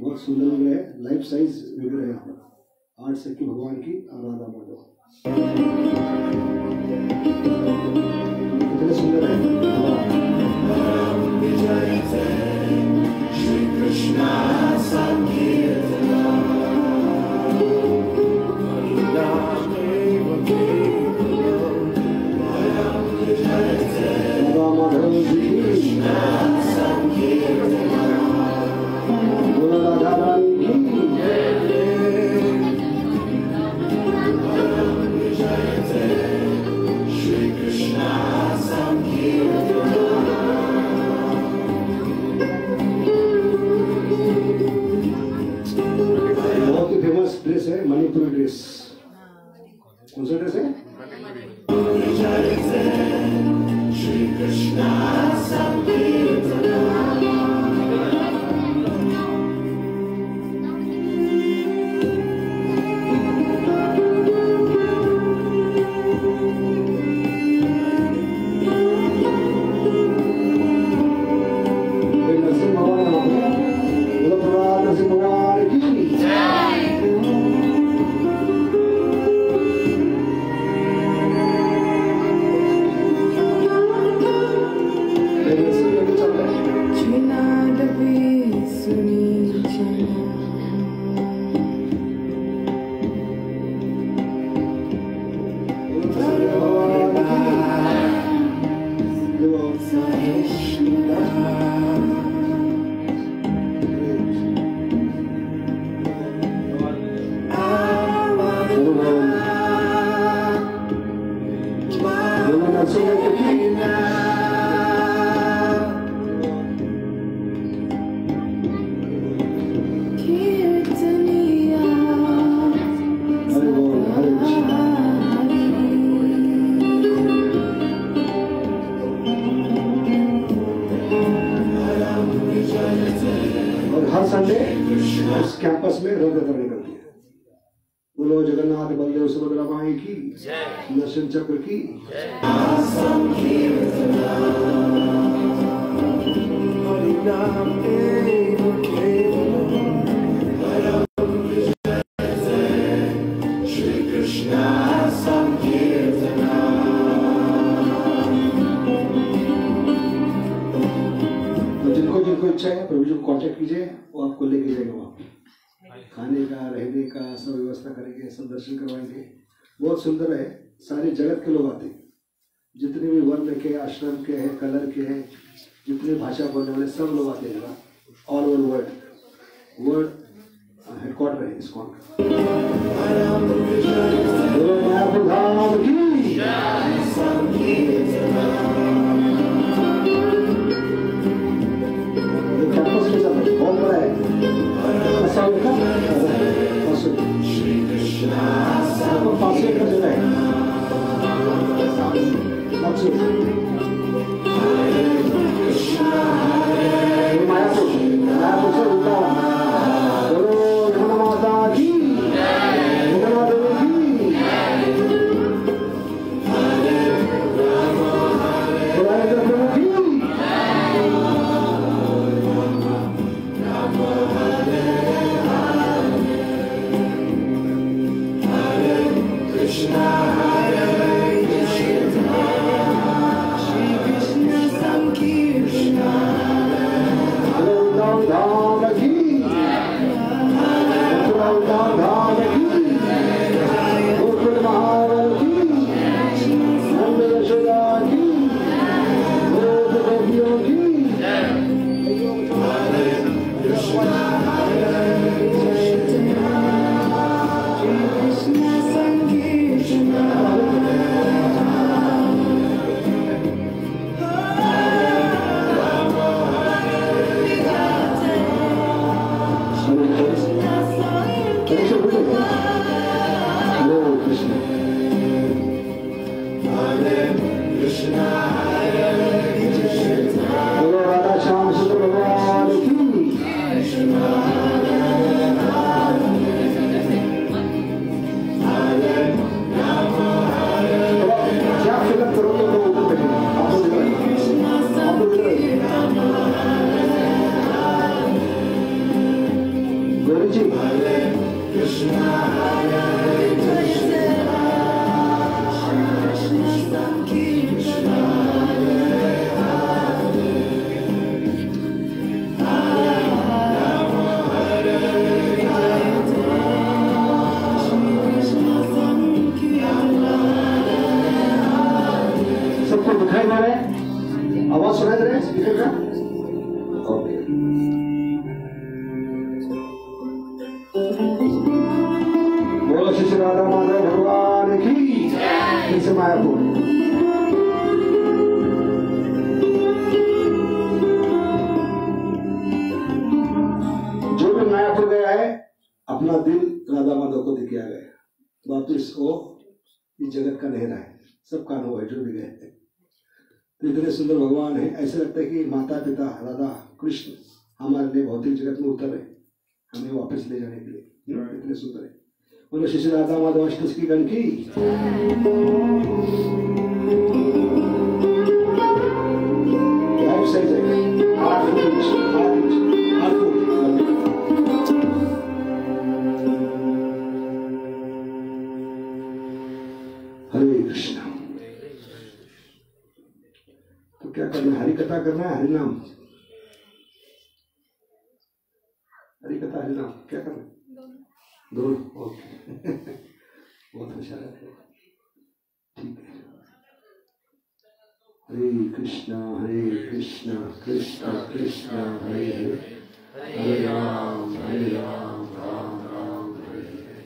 बहुत सुंदर विग्रह है, लाइफ साइज विग्रह है यहाँ पर 8 सखी भगवान की राधा माधव कितने सुंदर है। श्री कृष्णा चक्र की इच्छा है प्रभु जी को कांटेक्ट कीजिए, वो आपको लेके जाएगा वहाँ खाने का रहने का सब व्यवस्था करेंगे, सब दर्शन करवाएंगे। बहुत सुंदर है, सारे जगत के लोग आते हैं, जितने भी वर्ण के आश्रम के हैं, कलर के हैं, जितने भाषा बोलने वाले सब लोग आते हैं। ऑल ओवर वर्ल्ड हेडक्वार्टर है ISKCON कैंपस में सब बहुत बड़ा है। का जगह है मायापुर से रुका माता की सुंदर भगवान है। ऐसे लगता है कि माता पिता राधा कृष्ण हमारे लिए भौतिक जगत में उतर है, हमें वापस ले जाने के लिए। इतने सुंदर है। बोलो श्री राधा माधव अष्टदश की गण की। सही जगह 8 फुट हरे कृष्ण। तो क्या करना है? हरि कथा करना है, हरि नाम, हरि कथा हरि नाम क्या करना है? दोनों। ओके बहुत होशियार है। ठीक है। हरे कृष्णा कृष्ण कृष्ण हरे हरे, हरे राम राम राम हरे हरे।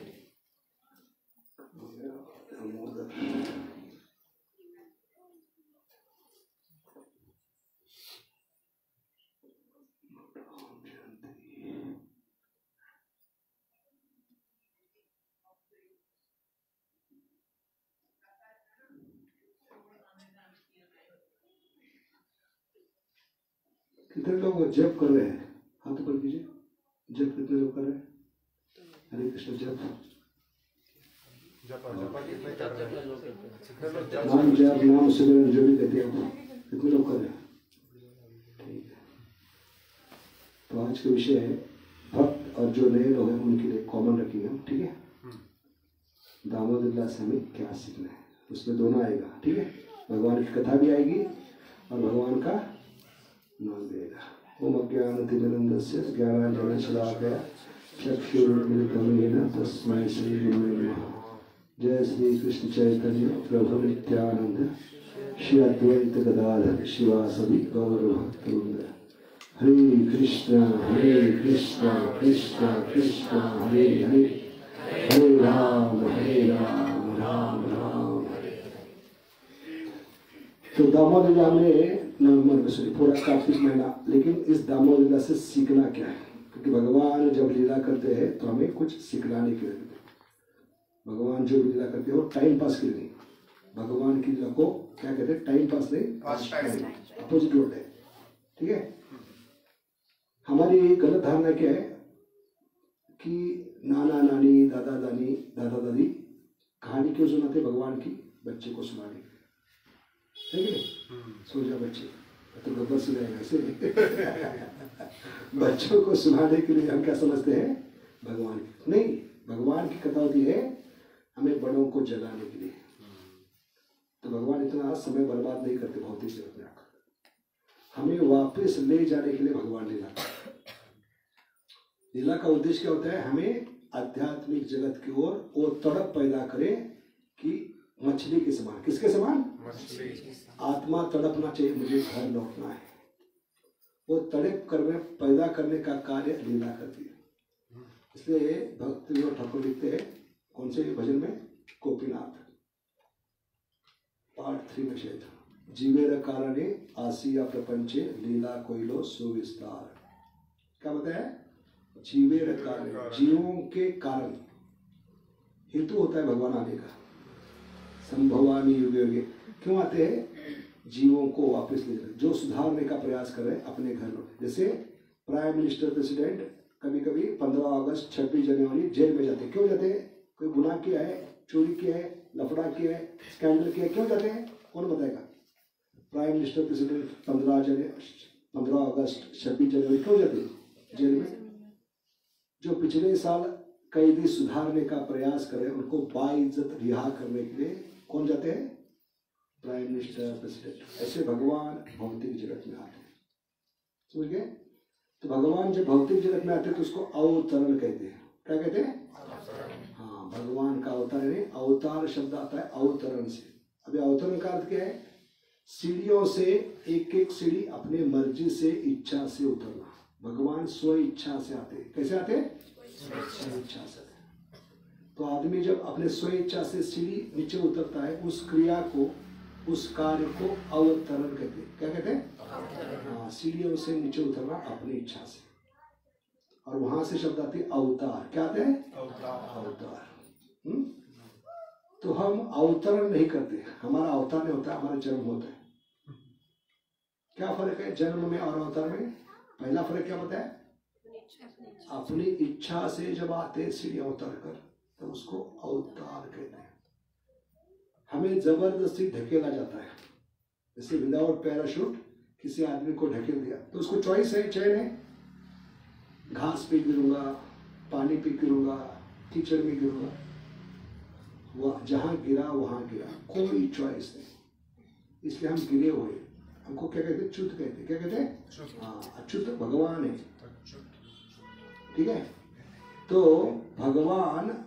कितने लोग जप कर रहे हैं? हाथ ऊपर कीजिए। जप कितने लोग कर रहे हैं? हरे कृष्ण जप नाम जप नाम सिमरन जो भी कहते हैं, कितने लोग कर रहे हैं? ठीक है। तो आज का विषय है भक्त, और जो नए लोग हैं उनके लिए कॉमन रखेंगे हम। ठीक है। दामोदर दास हमें क्या सीखना है, उसमें दोनों आएगा। ठीक है। भगवान की कथा भी आएगी और भगवान का नाम देगा। ओम अज्ञानतिमिरन्दस्य ज्ञानाञ्जनशलाकया चक्षुरुन्मिलितं येन तस्मै श्रीगुरुवे नमः। जय श्री कृष्ण चैतन्य प्रभु नित्यानंद श्री अद्वैत गदाधर शिवासदि गौरभक्तवृंद। हरे कृष्ण कृष्ण कृष्ण हरे हरे, हरे राम राम राम हरे। तो दामोदर लीला में नवंबर में पूरा कार्तिक महीना, लेकिन इस दामोदर लीला से सीखना क्या है? क्योंकि भगवान जब लीला करते हैं तो हमें कुछ सिखलाने के लिए करते हैं। भगवान जो लीला करते हैं वो टाइम पास के लिए नहीं। भगवान की लीला को क्या कहते हैं? टाइम पास नहीं, अपोजिट वर्ड है। ठीक है। हमारी गलत धारणा क्या है कि नाना नानी दादा दादी कहानी क्यों सुनाते? भगवान की बच्चे को सुनाने, ठीक है। सो जा बच्चे, तो गब्बर सुनाएगा ऐसे बच्चों को सुनाने के लिए हम क्या समझते हैं? भगवान की नहीं, भगवान की कथा होती है हमें बड़ों को जगाने के लिए। तो भगवान इतना समय बर्बाद नहीं करते भौतिक जगत में आकर, हमें वापस ले जाने के लिए भगवान लीला का उद्देश्य क्या होता है? हमें आध्यात्मिक जगत की ओर वो तड़प पैदा करे कि मछली के समान, किसके समान? मछली। आत्मा तड़पना चाहिए, मुझे घर लौटना है। वो तड़प करने पैदा करने का कार्य लीला करती है। इसलिए भक्त विनोद ठाकुर लिखते हैं कौन से भजन में? गोपीनाथ पार्ट 3 में शायद, जीवेर कारणे आसिया प्रपंचे लीला कोइलो सुविस्तार। क्या बताया? जीवेर कारणे, जीवों के कारण, हेतु होता है भगवान आने का। संभवामी युगे युगे क्यों आते हैं? जीवों को वापस ले जाते, जो सुधारने का प्रयास कर रहे हैं अपने घर लौटे। जैसे प्राइम मिनिस्टर प्रेसिडेंट कभी कभी 15 अगस्त 26 जनवरी जेल में जाते। क्यों जाते हैं? कोई गुनाह किया है, चोरी किया है, लफड़ा किया है, स्कैंडल किया है, क्यों जाते हैं? कौन बताएगा? प्राइम मिनिस्टर प्रेसिडेंट 15 अगस्त 26 जनवरी क्यों जाते हैं जेल में? जो पिछले साल कैदी सुधारने का प्रयास करे उनको बाइज्जत रिहा करने के लिए कौन जाते हैं? Prime minister president. ऐसे भगवान भौतिक जगत में आते हैं, समझ गए? तो भगवान जब भौतिक जगत में आते हैं तो उसको अवतरण कहते हैं। क्या कहते हैं? हाँ, भगवान का अवतार है। अवतार शब्द आता है अवतरण से। अभी अवतरण का अर्थ क्या है? सीढ़ियों से एक एक सीढ़ी अपने मर्जी से, इच्छा से उतरना। भगवान स्व इच्छा से आते हैं। कैसे आते हैं? स्व इच्छा से। तो आदमी जब अपने स्व इच्छा से सीढ़ी नीचे उतरता है, उस क्रिया को, उस कार्य को अवतरण कहते हैं। क्या कहते हैं? हाँ, सीढ़ियों से नीचे उतरना अपनी इच्छा से। और वहां से शब्द आते हैं अवतार। क्या आते हैं? अवतार। तो हम अवतरण नहीं करते, हमारा अवतार नहीं होता, हमारा जन्म होता है। क्या फर्क है जन्म में और अवतार में? पहला फर्क क्या बताया? अपनी इच्छा से जब आते सीढ़ियां उतर कर तो उसको अवतार कहते हैं। हमें जबरदस्ती ढकेला जाता है, जैसे विदाउट पैराशूट किसी आदमी को ढकेल दिया तो उसको चॉइस है, चयन है। घास पे गिरूंगा, पानी पे गिरूंगा, कीचड़ में गिरूंगा, वह जहां गिरा वहां गिरा, कोई चॉइस नहीं। इसलिए हम गिरे हुए, हमको क्या कहते? च्युत कहते। क्या कहते हैं? हाँ, अच्युत भगवान है। ठीक है। तो भगवान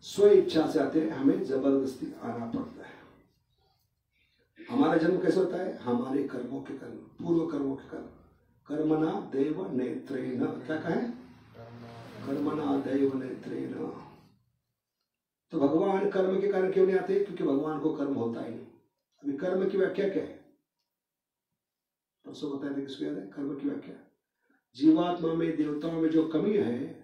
स्व इच्छा से आते हैं, हमें जबरदस्ती आना पड़ता है। हमारा जन्म कैसे होता है? हमारे कर्मों के कर्म, पूर्व कर्मों के कर्म। कर्मणा दैव नेत्रेण। क्या कहें? कर्मणा दैव नेत्रेण। तो भगवान कर्म के कारण क्यों नहीं आते? क्योंकि भगवान को कर्म होता ही नहीं। अभी कर्म की व्याख्या क्या है? परसों बताया था, किसको याद है? कर्म की व्याख्या जीवात्मा में, देवताओं में जो कमी है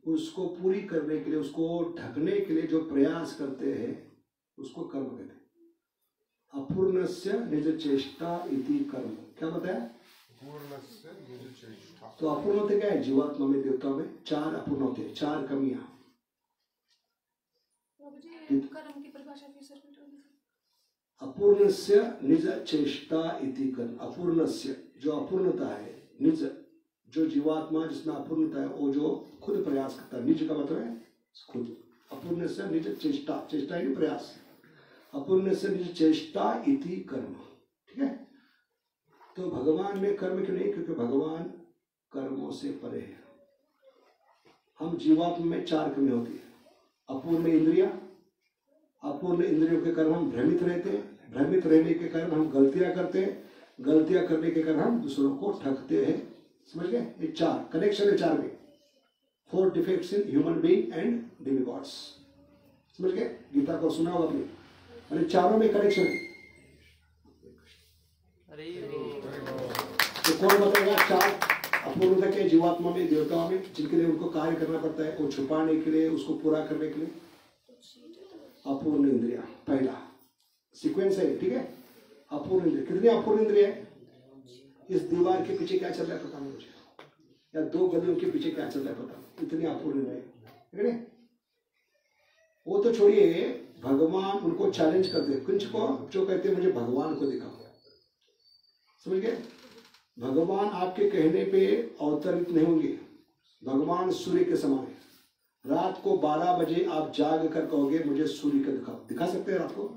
उसको पूरी करने के लिए, उसको ढकने के लिए जो प्रयास करते हैं उसको कर्म कहते हैं। अपूर्णस्य निज चेष्टा इति कर्म। क्या बताया? तो अपूर्ण होते क्या है? जीवात्मा में, देवताओं में 4 अपूर्ण होते हैं, 4 कमियां। कर्म की परिभाषा अपूर्णस्य निज चेष्टा इति कर्म। अपूर्णस्य, जो अपूर्णता है, निज जो जीवात्मा जिसमें अपूर्णता है, वो जो खुद प्रयास करता है। निज का मतलब है खुद। अपूर्णस्य निज चेष्टा, चेष्टा ही प्रयास। अपूर्णस्य निज चेष्टा इति कर्म। ठीक है। तो भगवान में कर्म क्यों नहीं? क्योंकि भगवान कर्मों से परे है। हम जीवात्मा में 4 कमी होती है। अपूर्ण इंद्रिया, अपूर्ण इंद्रियों के कारण हम भ्रमित रहते हैं, भ्रमित रहने के कारण हम गलतियां करते हैं, गलतियां करने के कारण हम दूसरों को ठगते हैं। समझ गए? ये 4 कनेक्शन है 4 में। 4 defects in human being and demigods. समझ गए? गीता को सुना होगा आपने, अरे चारों में कनेक्शन है। तो कौन बताएगा 4 अपूर्णता के जीवात्मा में, देवताओं में, जिनके लिए उनको कार्य करना पड़ता है, वो छुपाने के लिए, उसको पूरा करने के लिए? अपूर्ण इंद्रिया पहला सीक्वेंस है, ठीक है। अपूर्ण इंद्रिय, कितनी अपूर्ण इंद्रिय है? इस दीवार के पीछे क्या चल रहा है पता नहीं मुझे, या 2 गलियों के पीछे क्या चल रहा है पता नहीं, इतनी अपूर्ण इंद्रिय, ठीक है। वो तो छोड़िए, भगवान उनको चैलेंज करते हैं, कुछ को जो कहते हैं मुझे भगवान को दिखाओ। समझ गए? भगवान आपके कहने पे अवतरित नहीं होंगे। भगवान सूर्य के समान है। रात को 12 बजे आप जाग कर कहोगे मुझे सूर्य का दिखाओ, दिखा सकते हैं रात को?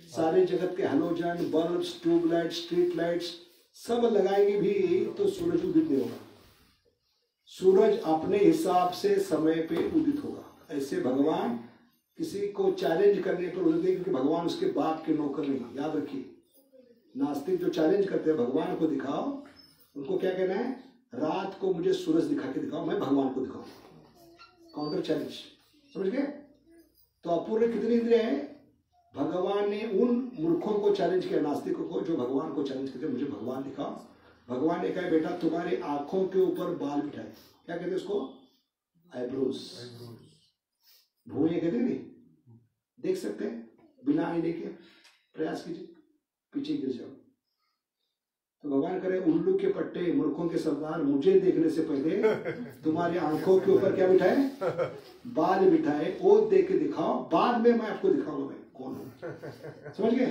सारे जगत के halogen, bulbs, tubelight, street lights सब लगाएंगे भी तो सूरज उदित नहीं होगा। सूरज अपने हिसाब से समय पे उदित होगा। ऐसे भगवान किसी को चैलेंज करने पर उदित, क्योंकि भगवान उसके बाप के नौकर नहीं। याद रखिए, नास्तिक जो चैलेंज करते हैं भगवान को दिखाओ, उनको क्या कहना है? रात को मुझे सूरज दिखा के दिखाओ, मैं भगवान को दिखाऊं। Counter challenge. समझ गए? तो अपूर्ण कितनी इंद्रिय है? भगवान ने उन मूर्खों को चैलेंज किया, नास्तिकों को, जो भगवान को चैलेंज करते मुझे भगवान दिखाओ। भगवान ने कहा बेटा तुम्हारे आंखों के ऊपर बाल बिठाए, क्या कहते हैं उसको? आईब्रोज, भूए कहते नहीं, देख सकते हैं बिना आईने के, प्रयास कीजिए, पीछे गिर जाओ। तो भगवान करे उल्लू के पट्टे, मूर्खों के सरदार, मुझे देखने से पहले तुम्हारी आंखों के ऊपर क्या बिठाए? बाल बिठाए, वो देख के दिखाओ, बाद में मैं आपको दिखाऊंगा मैं कौन हूं। समझ गए?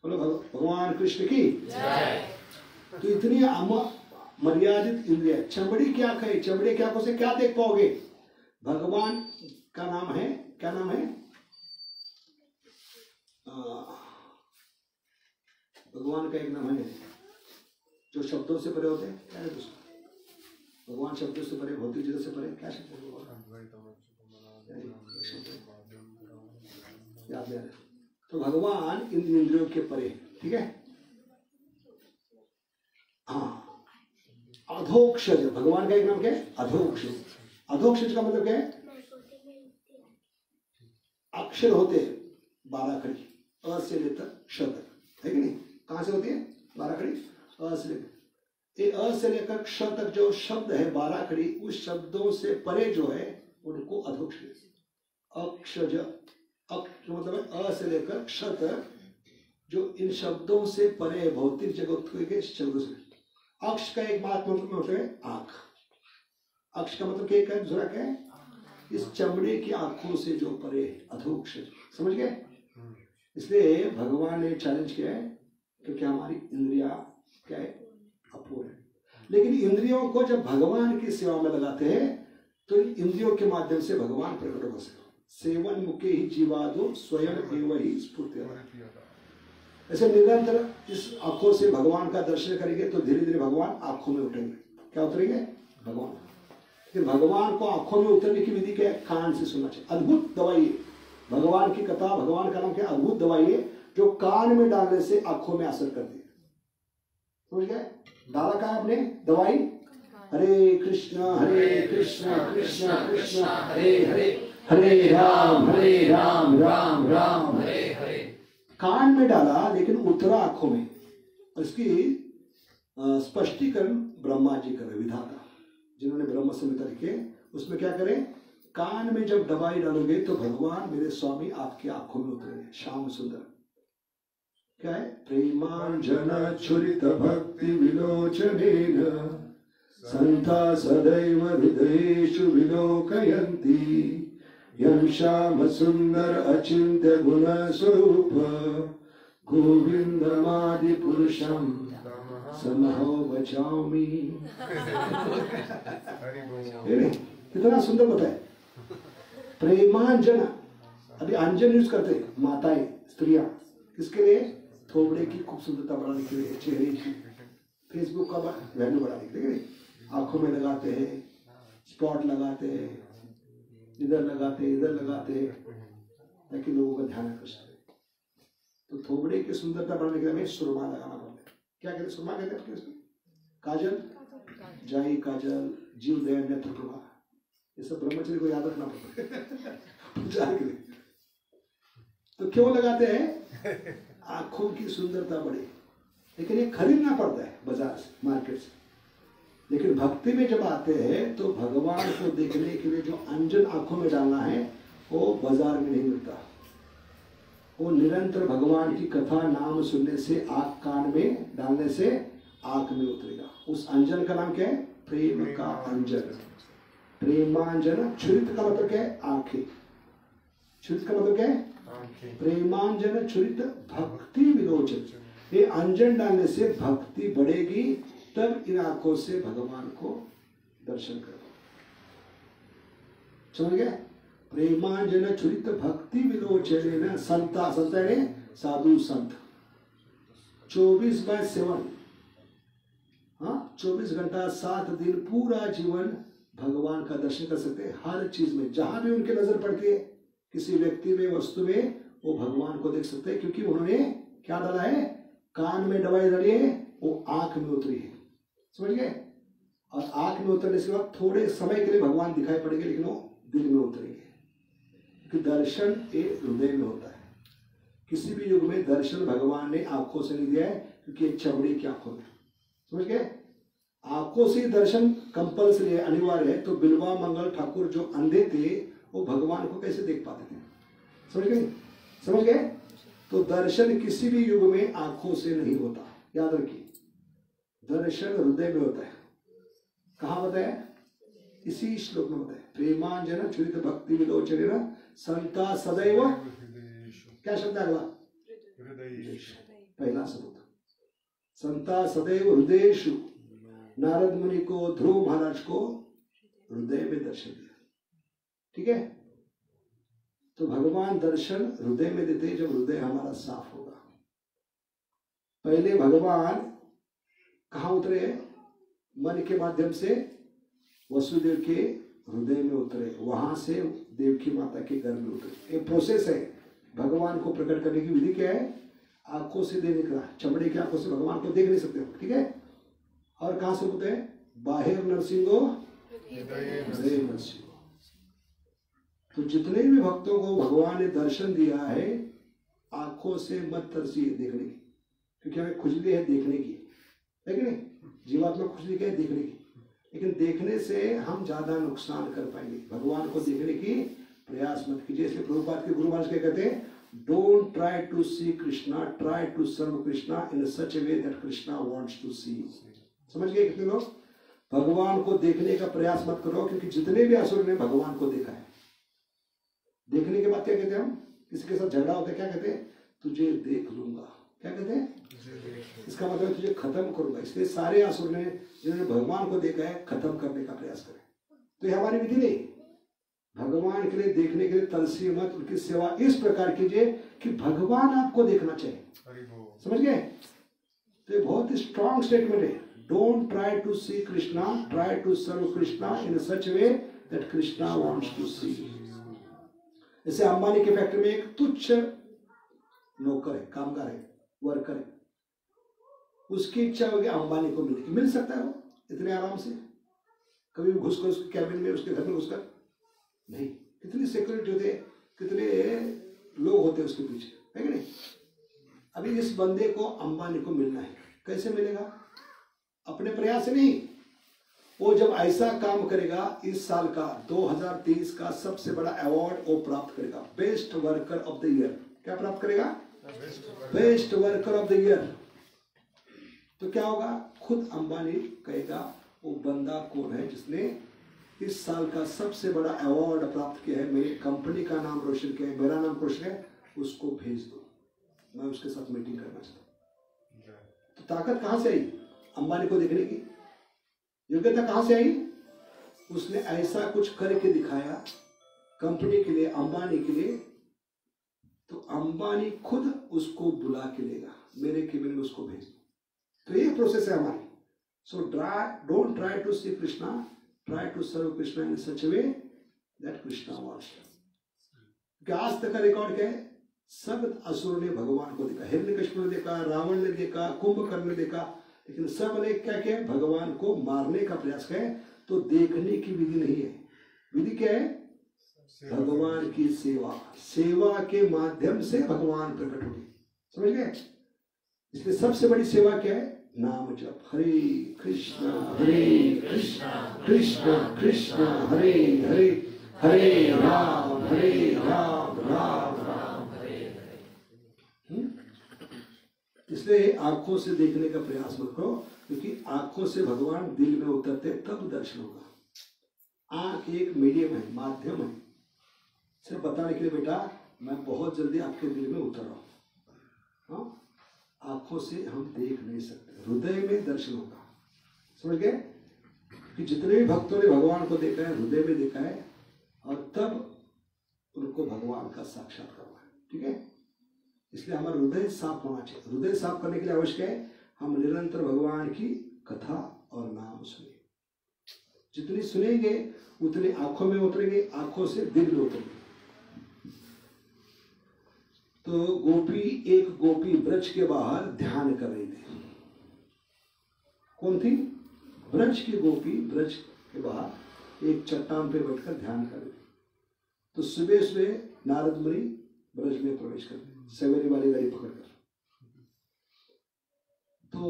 बोलो भगवान कृष्ण की जय। तो इतनी मर्यादित इंद्रिय, चमड़ी की आंख है, चमड़ी की आंखों से क्या देख पाओगे? भगवान का नाम है, क्या नाम है? भगवान का एक नाम है जो शब्दों से परे होते हैं, क्या है उसका? भगवान शब्दों से परे, भौतिक चीजों से परे, क्या शब्द है? याद नहीं आ रहा। तो भगवान इन इंद्रियों के परे, ठीक है। हाँ, अधोक्षज, भगवान का एक नाम क्या है? अधोक्षज। अधोक्षज का मतलब क्या है? अक्षर होते 12 खड़ी, अ से लेकर श तक, है कि नहीं? कहां से होती है 12 खड़ी? अ से लेकर, ये अ से लेकर श तक जो शब्द है 12 खड़ी, उस शब्दों से परे जो है उनको अधोक्षज, अक्षज, मतलब है अ से लेकर श तक, जो इन शब्दों से परे, भौतिक जगत के शब्दों से। अक्ष का एक बात मतलब है आंख। अक्ष का मतलब क्या है? दूसरा क्या है? इस चमड़े की आंखों से जो परे, अधोक्षज। समझ गए? इसलिए भगवान ने चैलेंज किया है, क्योंकि हमारी इंद्रिया क्या है? अपूर्ण है। लेकिन इंद्रियों को जब भगवान की सेवा में लगाते हैं तो इंद्रियों के माध्यम से भगवान प्रकट हो सकते। सेवन मुखे ही जीवादो स्वयं एवं ही स्फूर्ति। ऐसे निरंतर इस आंखों से भगवान का दर्शन करेंगे तो धीरे धीरे भगवान आंखों में उठेंगे। क्या उतरेंगे? भगवान। फिर भगवान को आंखों में उतरने की विधि क्या है? कान से सुनना चाहिए। अद्भुत दवाई है भगवान की कथा, भगवान का नाम क्या? अद्भुत दवाई है, जो कान में डालने से आंखों में असर करती है। समझ गए? डाला कहा आपने दवाई? हरे कृष्ण कृष्ण कृष्ण हरे हरे, हरे राम राम राम हरे हरे। कान में डाला लेकिन उतरा आंखों में। इसकी स्पष्टीकरण ब्रह्मा जी कर रहे, विधाता जिन्होंने ब्रह्म संहिता लिखे, उसमें क्या करें? कान में जब दवाई डालोगे तो भगवान मेरे स्वामी आपके आंखों में उतरेंगे। श्याम सुंदर क्या है? प्रेमांजन छुरित भक्ति विलोचनेन संता सदैव हृदयेषु विलोकयन्ति यं श्याम सुंदर अचिंत्य गुण स्वरूप गोविंदमादि पुरुषम समहो बचाओमी। कितना सुंदर बताए। प्रेमांजन, अभी अंजन यूज करते माताएं, स्त्रियां, किसके लिए? थोबड़े की खूबसूरता बढ़ाने के लिए, चेहरे की। फेसबुक का वैल्यू बढ़ाने के लिए आंखों में लगाते हैं, स्पॉट लगाते हैं, इधर लगाते हैं ताकि लोगों का ध्यान आकर्षित करे। तो थोबड़े की सुंदरता बढ़ाने के लिए हमें सुरमा लगाना पड़ता है। क्या कहते हैं? सुरमा कहते हैं उसको? काजल, जाई काजल, जीव दया नेत्र प्रभा, ये सब ब्रह्मचर्य को याद रखना पड़ता है। तो क्यों लगाते हैं? आंखों की सुंदरता बढ़े। लेकिन ये खरीदना पड़ता है बाजार से, मार्केट से। लेकिन भक्ति में जब आते हैं तो भगवान को देखने के लिए जो अंजन आंखों में डालना है वो बाजार में नहीं मिलता। वो निरंतर भगवान की कथा नाम सुनने से, आंख कान में डालने से आंख में उतरेगा। उस अंजन का नाम क्या है? प्रेम का अंजन। प्रेमांजन। छुरित का मतलब क्या है? आंखें। छुरित का मतलब क्या है? प्रेमांजन छुरित भक्ति विलोचन। ये अंजन डालने से भक्ति बढ़ेगी, तब इन आंखों से भगवान को दर्शन करो। समझ गए? प्रेमांजन छुरित भक्ति विलोचन संता, संत है साधु संत। 24/7, हाँ 24 घंटा 7 दिन पूरा जीवन भगवान का दर्शन कर सकते हैं। हर चीज में जहां भी उनकी नजर पड़ती है, किसी व्यक्ति में, वस्तु में, वो भगवान को देख सकते हैं, क्योंकि उन्होंने क्या डाला है? कान में दवाई डाली है, वो आंख में उतरी है। समझ गए? और आंख में उतरने के बाद थोड़े समय के लिए भगवान दिखाई पड़ेंगे, लेकिन वो दिल में उतरेंगे, क्योंकि दर्शन एक हृदय में होता है। किसी भी युग में दर्शन भगवान ने आंखों से नहीं दिया है, क्योंकि ये चमड़ी की आंखों में। समझ गए? आंखों से दर्शन कंपल्सरी है, अनिवार्य है। तो बिल्वा मंगल ठाकुर जो अंधे थे, वो भगवान को कैसे देख पाते थे? समझ गए? समझ गए? तो दर्शन किसी भी युग में आंखों से नहीं होता, याद रखिए। दर्शन हृदय में होता है। कहाँ होता है? इसी श्लोक में होता है। प्रेमांजन छुरित भक्ति विलोचन संता सदैव, क्या शब्द है अगला? पहला सबूत, संता सदैव हृदयेषु। नारद मुनि को, ध्रुव महाराज को हृदय में दर्शन दिया। ठीक है? तो भगवान दर्शन हृदय में देते हैं, जब हृदय हमारा साफ होगा। पहले भगवान कहाँ उतरे? मन के माध्यम से वसुदेव के हृदय में उतरे, वहां से देवकी माता के गर्भ में उतरे। एक प्रोसेस है। भगवान को प्रकट करने की विधि क्या है? आंखों से देख रहा, चमड़े की आंखों से भगवान को देख नहीं सकते हो। ठीक है? और कहां से होते हैं? बाहिर नरसिंहो हृदय नरसिंहो। तो जितने भी भक्तों को भगवान ने दर्शन दिया है, आंखों से मत तरसिए देखने की, क्योंकि हमें खुजली है देखने की, है कि नहीं? जीवात्मा खुजली क्या है? देखने की। लेकिन देखने से हम ज्यादा नुकसान कर पाएंगे। भगवान को देखने की प्रयास मत कीजिए। इसलिए प्रभुपाद के गुरु महाराज क्या कहते हैं? Don't try to see Krishna, try to serve Krishna in such a way that Krishna wants to see. समझ गए कितने लोग? भगवान को देखने का प्रयास मत करो, क्योंकि जितने भी असुर ने भगवान को देखा है, देखने के बाद क्या कहते हैं? हम किसी के साथ झगड़ा होता है, क्या कहते हैं? तुझे देख लूंगा। क्या कहते हैं? इसका मतलब तुझे खत्म करूंगा। इसलिए सारे असुर ने, जिन्होंने भगवान को देखा है, खत्म करने का प्रयास करें। तो ये हमारी विधि नहीं। भगवान के लिए देखने के लिए तरसिए मत, उनकी सेवा इस प्रकार कीजिए कि भगवान आपको देखना चाहिए। समझ गए? तो ये बहुत स्ट्रॉन्ग स्टेटमेंट है। Don't try to see Krishna, try to serve Krishna in such way that Krishna wants to see. जैसे अंबानी के फैक्ट्री में एक तुच्छ नौकर है, कामगार है, वर्कर है। उसकी इच्छा होगी अंबानी को मिल सकता है वो इतने आराम से? कभी घुसकर उसके कैबिन में, उसके घर में घुसकर नहीं। कितनी सिक्योरिटी होते, कितने लोग होते उसके पीछे, है कि नहीं? अभी इस बंदे को अंबानी को मिलना है, कैसे मिलेगा? अपने प्रयास से नहीं। वो जब ऐसा काम करेगा, इस साल का 2023 का सबसे बड़ा अवार्ड वो प्राप्त करेगा, best worker of the year. क्या प्राप्त करेगा? Best worker of the year. तो क्या होगा? खुद अंबानी कहेगा वो बंदा कौन है जिसने इस साल का सबसे बड़ा अवार्ड प्राप्त किया है, मेरी कंपनी का नाम रोशन किया है, मेरा नाम रोशन है, उसको भेज दो, मैं उसके साथ मीटिंग करना चाहता हूं। तो ताकत कहां से आई? अंबानी को देखने की योग्यता कहां से आई? उसने ऐसा कुछ करके दिखाया कंपनी के लिए, अंबानी के लिए। तो अंबानी खुद उसको बुला के लेगा, मेरे केबिन में उसको भेज दो। तो ये प्रोसेस है हमारी। So don't try to see Krishna, try to serve Krishna in such a way that Krishna wants you. कि आज तक का रिकॉर्ड क्या है, सब असुरों ने भगवान को देखा, हिरण्यकश्यप ने देखा, रावण ने देखा, कुंभकर्ण ने देखा, लेकिन सब ने क्या किया, भगवान को मारने का प्रयास किया। तो देखने की विधि नहीं है, विधि क्या है, भगवान की सेवा, सेवा के माध्यम से भगवान प्रकट होगी, समझ गए। इसलिए सबसे बड़ी सेवा क्या है, नाम जप, हरे कृष्ण कृष्ण कृष्ण हरे हरे, हरे राम राम राम हरे हरे। इसलिए आंखों से देखने का प्रयास मत करो, क्योंकि आंखों से भगवान दिल में उतरते तब दर्शन होगा। आंख एक मीडियम है, माध्यम है, सिर्फ बताने के लिए बेटा मैं बहुत जल्दी आपके दिल में उतर रहा हूं। हाँ, आंखों से हम देख नहीं सकते, हृदय में दर्शन होगा, समझ गए। कि जितने भी भक्तों ने भगवान को देखा है, हृदय में देखा है, और तब उनको भगवान का साक्षात्कार हुआ है, ठीक है। इसलिए हमारा हृदय साफ होना चाहिए। हृदय साफ करने के लिए आवश्यक है हम निरंतर भगवान की कथा और नाम सुने। जितनी सुनेंगे उतनी आंखों में उतरेंगे, आंखों से दिल में उतरेंगे। तो एक गोपी ब्रज के बाहर ध्यान कर रही थी। कौन थी? ब्रज की गोपी ब्रज के बाहर एक चट्टान पे बैठकर ध्यान कर रही थी। तो सुबह सुबह नारद मुनि ब्रज में प्रवेश कर गए, सवेरे वाली गाड़ी पकड़कर। तो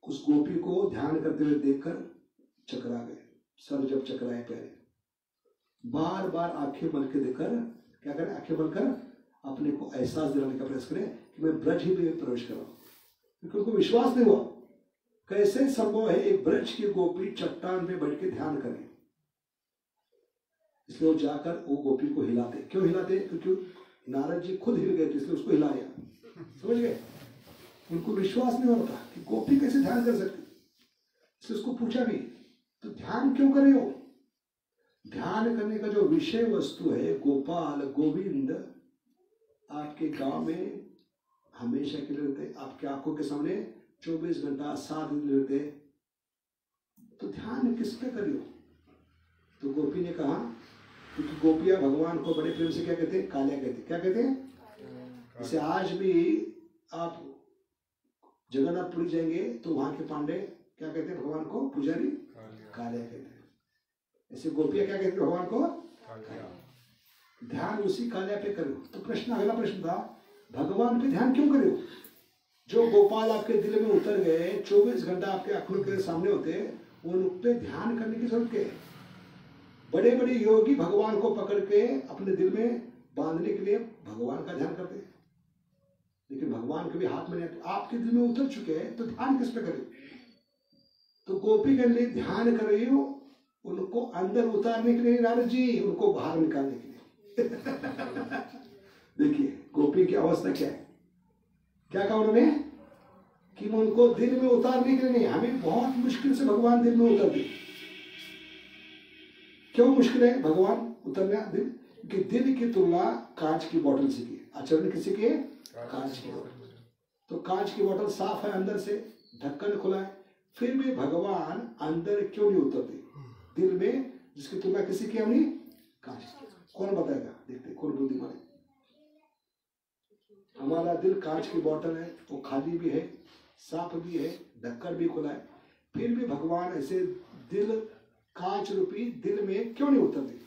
उस गोपी को ध्यान करते हुए देखकर चकरा गए, सर जब चकराए पैरे, बार बार आंखें मल के देखकर क्या करें, आंखें मलकर अपने को एहसास दिलाने का प्रयास करें कि मैं ब्रज ही में प्रवेश कर रहा हूं, क्योंकि उनको विश्वास नहीं हुआ। कैसे संभव है एक ब्रज की गोपी चट्टान पे बैठ के ध्यान करे। इसलिए वो जाकर वो गोपी को हिलाते। क्यों हिलाते? क्योंकि नारद जी खुद हिल गए थे, इसलिए उसको हिलाया, समझ गए। उनको विश्वास नहीं होता कि गोपी कैसे ध्यान कर सकती। इसलिए उसको पूछा भी, तो ध्यान क्यों कर रहे हो? ध्यान करने का जो विषय वस्तु है गोपाल गोविंद आपके गांव में हमेशा के लिए रहते, आपके आंखों के सामने 24 घंटा 7 दिन रहते, तो ध्यान किस पे करियो? तो गोपी ने कहा, क्योंकि गोपियां भगवान को बड़े प्रेम से क्या कहते हैं, कालिया कहते हैं। क्या कहते हैं? जैसे आज भी आप जगन्नाथपुरी जाएंगे तो वहां के पांडे क्या कहते हैं भगवान को? पुजारी कालिया कहते हैं। ऐसे गोपियां क्या कहते हैं भगवान को? कालिया। ध्यान उसी कालिया पे करो। तो प्रश्न, अगला प्रश्न था, भगवान पे ध्यान क्यों करो? जो गोपाल आपके दिल में उतर गए, 24 घंटा आपके आंखों के सामने होते, उन पे ध्यान करने की जरूरत क्या है? बड़े बड़े योगी भगवान को पकड़ के अपने दिल में बांधने के लिए भगवान का ध्यान करते हैं, लेकिन भगवान कभी हाथ में नहीं आते। आपके दिल में उतर चुके हैं तो ध्यान किस पे करें? तो गोपी के लिए ध्यान कर रही हो, उनको अंदर उतारने के लिए नारद जी, उनको बाहर निकालने के लिए। देखिए गोपी की अवस्था क्या है। क्या कहा उन्होंने? कि उनको दिल में उतारने के लिए नहीं, हमें बहुत मुश्किल से भगवान दिल में उतर दे। क्यों मुश्किल है भगवान उतरना दिल? कि दिल की तुलना कांच की बोतल से की, आचरण किसी के? कांच की बोतल। तो कांच की बोतल साफ है, अंदर से ढक्कन खुला है, फिर भी भगवान अंदर क्यों नहीं उतरते दिल में, जिसकी तुलना किसी की हमने? कांच की। कौन बताएगा? देखते कौन बुद्धिमान है। हमारा दिल कांच की बोतल है, वो खाली भी है, साफ भी है, ढक्कन भी खुला है, फिर भी भगवान ऐसे दिल, कांच रूपी दिल में क्यों नहीं उतरते?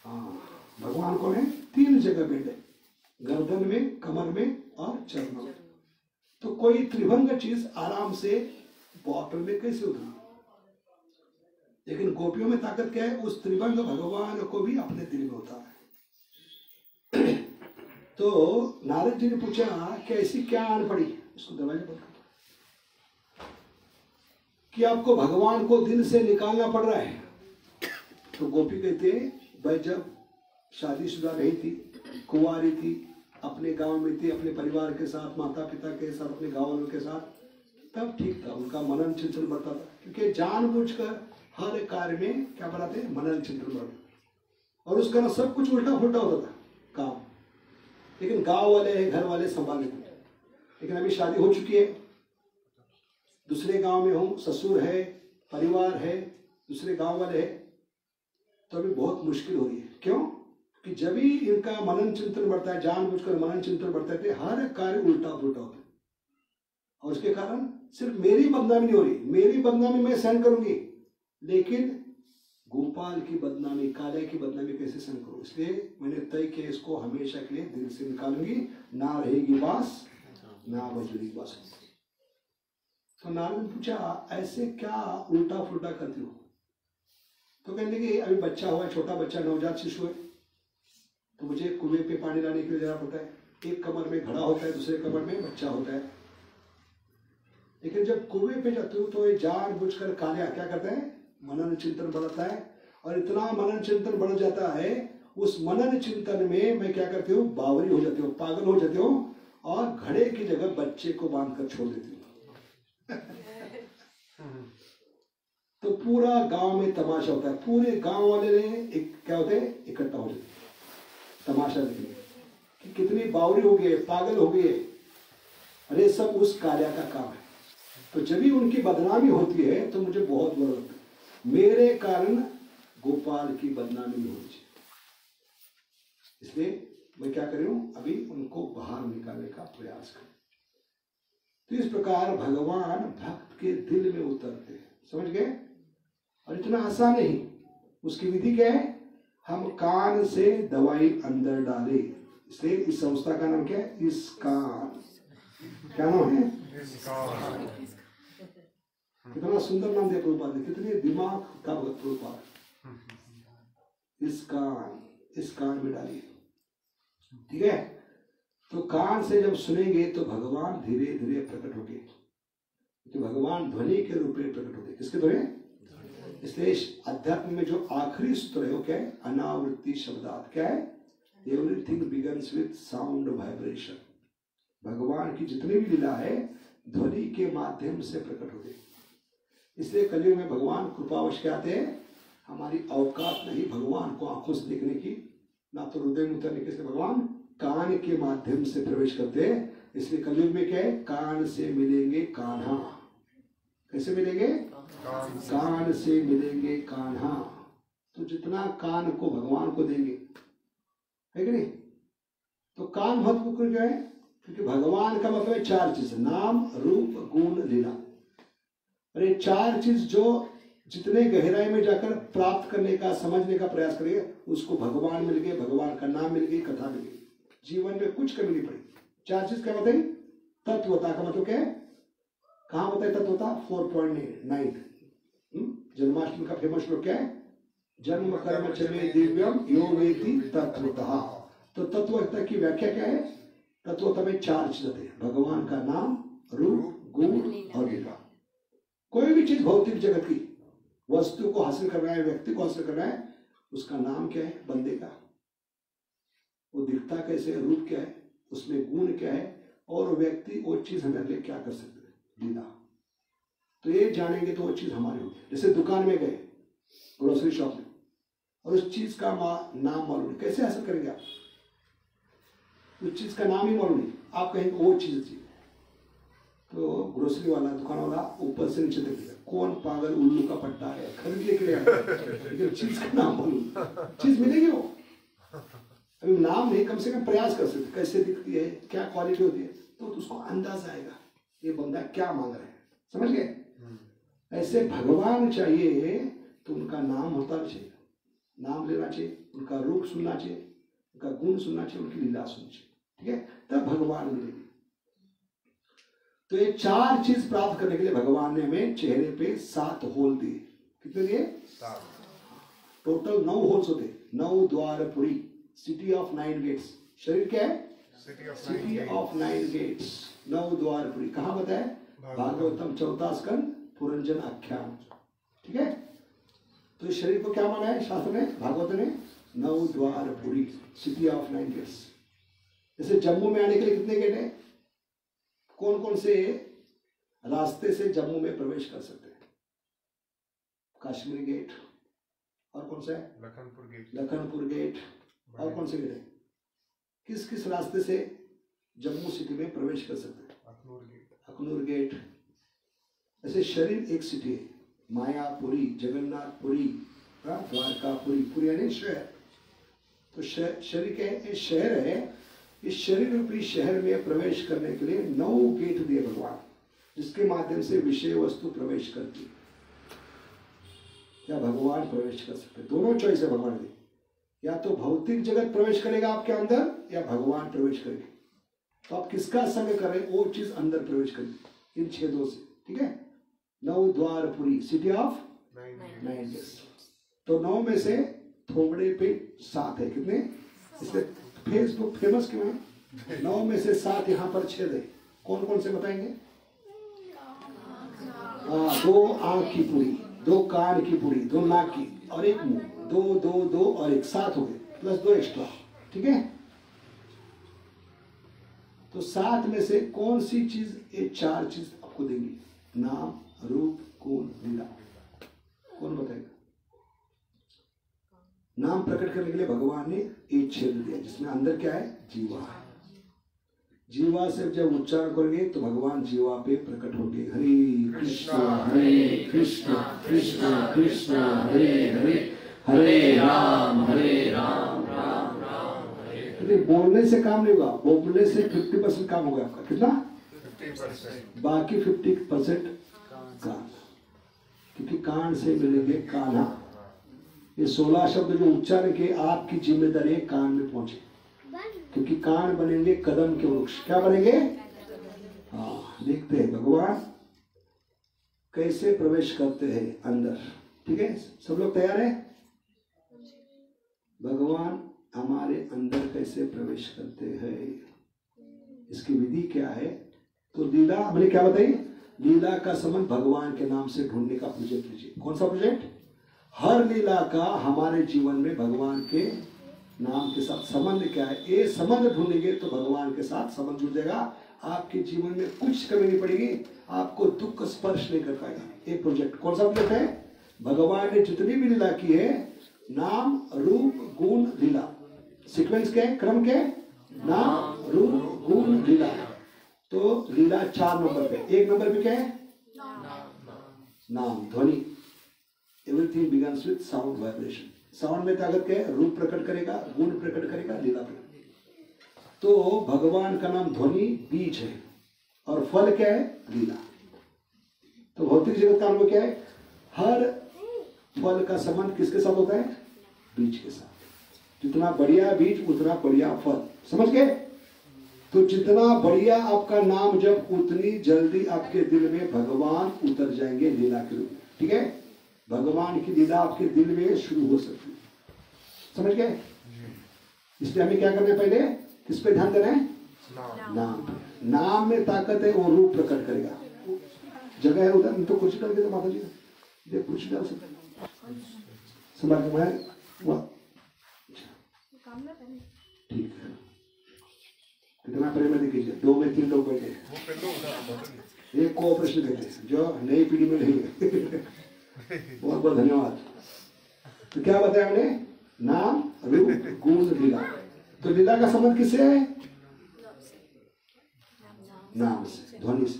हाँ, भगवान कौन है? 3 जगह बैठे, गर्दन में, कमर में और चरणों में। तो कोई त्रिभंग चीज आराम से बोतल में कैसे उतरी? लेकिन गोपियों में ताकत क्या है? उस त्रिभंग भगवान को भी अपने दिल में उतारा है। तो नारद जी ने पूछा कि ऐसी क्या आन पड़ी? उसको दरवाजा बंद कर कि आपको भगवान को दिल से निकालना पड़ रहा है। तो गोपी कहते, भाई जब शादीशुदा नहीं थी, कुंवारी थी, अपने गांव में थी, अपने परिवार के साथ, माता पिता के साथ, अपने गांव वालों के साथ, तब ठीक था, उनका मनन चिंतन बढ़ता था। क्योंकि जानबूझकर हर कार्य में क्या बनाते? मनन चिंतन बढ़ते, और उसका ना सब कुछ उल्टा फुल्टा होता था काम, लेकिन गांव वाले घर वाले संभाल लेते। लेकिन अभी शादी हो चुकी है, दूसरे गांव में हूँ, ससुर है, परिवार है, दूसरे गांव वाले हैं, तो अभी बहुत मुश्किल हो रही है। क्यों? कि जब भी इनका मनन चिंतन बढ़ता है, जानबूझकर मनन चिंतन बढ़ता है, हर कार्य उल्टा पुल्टा होता है, और उसके कारण सिर्फ मेरी बदनामी नहीं हो रही, मेरी बदनामी मैं सहन करूंगी, लेकिन गोपाल की बदनामी, काले की बदनामी कैसे सहन करूं? इसलिए मैंने तय किया, इसको हमेशा के लिए दिल से निकालूंगी, ना रहेगी बास ना बजेगी बास। तो नारद ने पूछा, ऐसे क्या उल्टा फुल्टा करती हो? तो कहने लगे, अभी बच्चा हुआ, छोटा बच्चा, नवजात शिशु है, तो मुझे कुएं पे पानी लाने के लिए जाना पड़ता है। एक कमर में घड़ा होता है, दूसरे कमर में बच्चा होता है, लेकिन जब कुएं पे जाते हो तो ये जानबूझकर कालिया क्या करता है? मनन चिंतन बढ़ता है, और इतना मनन चिंतन बढ़ जाता है, उस मनन चिंतन में मैं क्या करती हूँ? बावरी हो जाती हूँ, पागल हो जाती हूँ, और घड़े की जगह बच्चे को बांध कर छोड़ देती हूँ। तो पूरा गांव में तमाशा होता है, पूरे गांव वाले ने क्या होते हैं? इकट्ठा हो जाते हैं तमाशा देखने कि कितनी बावरी हो गई, पागल हो गई। अरे सब उस कार्य का काम है। तो जब भी उनकी बदनामी होती है तो मुझे बहुत बुरा लगता है, मेरे कारण गोपाल की बदनामी नहीं होनी चाहिए। इसलिए मैं क्या कर रही हूं? अभी उनको बाहर निकालने का प्रयास करूं। तो इस प्रकार भगवान भक्त के दिल में उतरते हैं, समझ गए? और इतना आसान नहीं, उसकी विधि क्या है? हम कान से दवाई अंदर डाले, इसलिए इस संस्था का नाम क्या है? इस्कान। क्या नाम है? कितना सुंदर नाम दिया प्रभुपाद ने, कितने दिमाग का भक्त प्रभुपाद। इस्कान में डालिए, ठीक है? तो कान से जब सुनेंगे तो भगवान धीरे धीरे प्रकट होंगे, तो भगवान ध्वनि के रूप में प्रकट होते। किसके ध्वनि? इसलिए अध्यात्म में जो आखिरी सूत्र है वो क्या है? अनावृत्ति शब्दात। क्या है? Everything begins with sound vibration. भगवान की जितनी भी लीला है ध्वनि के माध्यम से प्रकट होते। इसलिए कलयुग में भगवान कृपावश के आते हैं, हमारी औकात नहीं भगवान को आंखों से देखने की, ना तो हृदय में उतरने के, इसलिए भगवान कान के माध्यम से प्रवेश करते हैं। इसलिए कलयुग में क्या है? कान से मिलेंगे कान्हा। कैसे मिलेंगे? कान से मिलेंगे कान्हा। तो जितना कान को भगवान को देंगे, है कि नहीं? तो कान महत्वपूर्ण क्या है? क्योंकि भगवान का मतलब है चार चीज, नाम रूप गुण लीला। अरे चार चीज जो जितने गहराई में जाकर प्राप्त करने का, समझने का प्रयास करिए, उसको भगवान मिल गए, भगवान का नाम मिल गई, कथा मिल गई, जीवन में कुछ कमी नहीं पड़ी। चार चीज क्या बताइए? तत्वता का मतलब क्या है? कहाँ बताए तत्वता? 4.9। जन्माष्टमी का फेमस श्लोक क्या है? जन्म कर्म चमे दिव्यम यो वेति तत्वतः। तो तत्वता की व्याख्या क्या है? तत्वता में चार चीजें हैं, भगवान का नाम, रूप, गुण और लीला। कोई भी चीज भौतिक जगत की वस्तु को हासिल करना है, व्यक्ति को हासिल करना है, उसका नाम क्या है? बंदे का। वो दिखता कैसे है? रूप क्या है? उसमें गुण क्या है? और व्यक्ति वो चीज हमारे लिए क्या कर सकते हैं? लीला। तो ये जानेंगे तो वो चीज हमारी होगी। जैसे दुकान में गए, ग्रोसरी शॉप में, और उस चीज का नाम मालूम नहीं, कैसे हासिल करेंगे आप? उस चीज का नाम ही मालूम नहीं, आप कहेंगे वो चीज चाहिए, तो ग्रोसरी वाला, दुकान वाला ऊपर से नीचे देखेगा, कौन पागल उल्लू का पट्टा है, खरीदने के लिए आया, लेकिन चीज का नाम मालूम, चीज मिलेगी वो। अभी नाम नहीं, कम से कम प्रयास कर सकते, कैसे दिखती है, क्या क्वालिटी होती है, तो उसको अंदाजा आएगा ये बंदा क्या मांग रहा है। समझ गए? ऐसे भगवान चाहिए तो उनका नाम होता चाहिए, नाम लेना चाहिए, उनका रूप सुनना चाहिए, उनका गुण सुनना चाहिए, उनकी लीला सुननी चाहिए, ठीक है? तब भगवान मिलेंगे। तो ये चार चीज प्राप्त करने के लिए भगवान ने हमें चेहरे पे 7 होल दिए। कितने दिए? 7। टोटल 9 होल्स होते, 9 द्वारपुरी, सिटी ऑफ 9 गेट्स। शरीर क्या है? सिटी ऑफ 9 गेट्स, 9 द्वारपुरी। कहाँ बताया? भागवतम 4 स्कंद पुरंजन आख्यान, ठीक है? तो इस शरीर को क्या माना है शास्त्र ने, भागवत ने? 9 द्वारपुरी, सिटी ऑफ 9 गेट्स। जैसे जम्मू में आने के लिए कितने गेट है? कौन कौन से रास्ते से जम्मू में प्रवेश कर सकते हैं? कश्मीर गेट, और कौन सा है? लखनपुर गेट। लखनपुर गेट, और कौन से गेट है? किस किस रास्ते से जम्मू सिटी में प्रवेश कर सकते हैं? अखनूर गेट। अखनूर गेट, ऐसे शरीर एक सिटी है, मायापुरी, जगन्नाथपुरी, द्वारकापुरी, पुरी यानी शहर। तो शरीर के एक शहर है, इस शरीर रूपी शहर में प्रवेश करने के लिए 9 गेट दिए भगवान, जिसके माध्यम से विषय वस्तु प्रवेश करती है या भगवान प्रवेश कर सकते। दोनों चॉइस है भगवान की, या तो भौतिक जगत प्रवेश करेगा आपके अंदर या भगवान प्रवेश करेंगे। तो आप किसका संग करें वो चीज अंदर प्रवेश करेगी इन छेदों से, ठीक है। 9 द्वारपुरी, सिटी ऑफ 9 गेट्स। तो 9 में से थोबड़े पे 7 है, कितने? इसलिए फेसबुक फेमस क्यों है? 9 में से 7 यहाँ पर छेद है। कौन कौन से बताएंगे? 2 आंख की पूरी, 2 कान की पूरी, 2 नाक की और 1 मुंह, 2 2 2 और 1 7 हो गए, प्लस 2 एक्स्ट्रा, ठीक है। तो 7 में से कौन सी चीज, ये 4 चीज आपको देंगी, नाम, रूप, गुण, लीला। कौन बताएगा? नाम प्रकट करने के लिए भगवान ने एक छेद दिया, जिसमें अंदर क्या है? जीवा है। जीवा से जब उच्चारण करेंगे तो भगवान जीवा पे प्रकट होंगे। हरे कृष्ण कृष्ण कृष्ण हरे हरे, हरे राम राम राम हरे। बोलने से काम नहीं होगा, बोलने से 50% काम होगा आपका। कितना? 50%। बाकी 50% कान, क्योंकि कान से मिलेंगे कान्हा। ये 16 शब्द जो उच्चारण के आपकी जिम्मेदारी है कान में पहुंचे, क्योंकि कान बनेंगे कदम के वृक्ष। क्या बनेंगे? हाँ, देखते हैं भगवान कैसे प्रवेश करते हैं अंदर, ठीक है। सब लोग तैयार है? भगवान हमारे अंदर कैसे प्रवेश करते हैं, इसकी विधि क्या है? तो लीला हमने क्या बताई? लीला का संबंध भगवान के नाम से ढूंढने का प्रोजेक्ट लीजिए। कौन सा प्रोजेक्ट? हर लीला का हमारे जीवन में भगवान के नाम के साथ संबंध क्या है, ये संबंध ढूंढेंगे तो भगवान के साथ संबंध जुड़ जाएगा। आपके जीवन में कुछ कमी नहीं पड़ेगी, आपको दुख स्पर्श नहीं कर पाएगा। एक प्रोजेक्ट, कौन सा प्रोजेक्ट है? भगवान ने जितनी भी लीला की है, नाम, रूप, गुण, लीला, सीक्वेंस के, क्रम के, नाम, रूप, गुण, लीला। तो लीला 4 नंबर पे, 1 नंबर पे क्या है? नाम, ध्वनि। Everything begins with sound vibration. Sound में ताकत क्या है? रूप प्रकट करेगा, गुण प्रकट करेगा, लीला प्रकट। तो भगवान का नाम ध्वनि बीज है और फल क्या है? लीला। तो भौतिक जगत का अनुभव क्या है? हर फल का संबंध किसके साथ होता है? बीज के साथ। जितना बढ़िया बीज उतना बढ़िया फल, समझ गए? तो जितना बढ़िया आपका नाम जब, उतनी जल्दी आपके दिल में भगवान उतर जाएंगे लीला के रूप में, ठीक है। भगवान की लीला आपके दिल में शुरू हो सकती है, समझ गए? इसलिए हमें क्या करना है? पहले किस पे ध्यान देना है? नाम। नाम में ताकत है, वो रूप प्रकट करेगा। जगह है उधर, तो कुर्सी डाल के माता जी ने कुर्सी डाल सकते, समझ में? ठीक है, कितना प्रेम है देखिए। 2 में 3 लोग बैठे, एक कोऑपरेशन देते हैं जो नई पीढ़ी में नहीं है। बहुत बहुत धन्यवाद। तो क्या बताया हमने? नाम, रूप, गुण, लीला। तो लीला का संबंध किससे है? नाम से, ध्वनि से।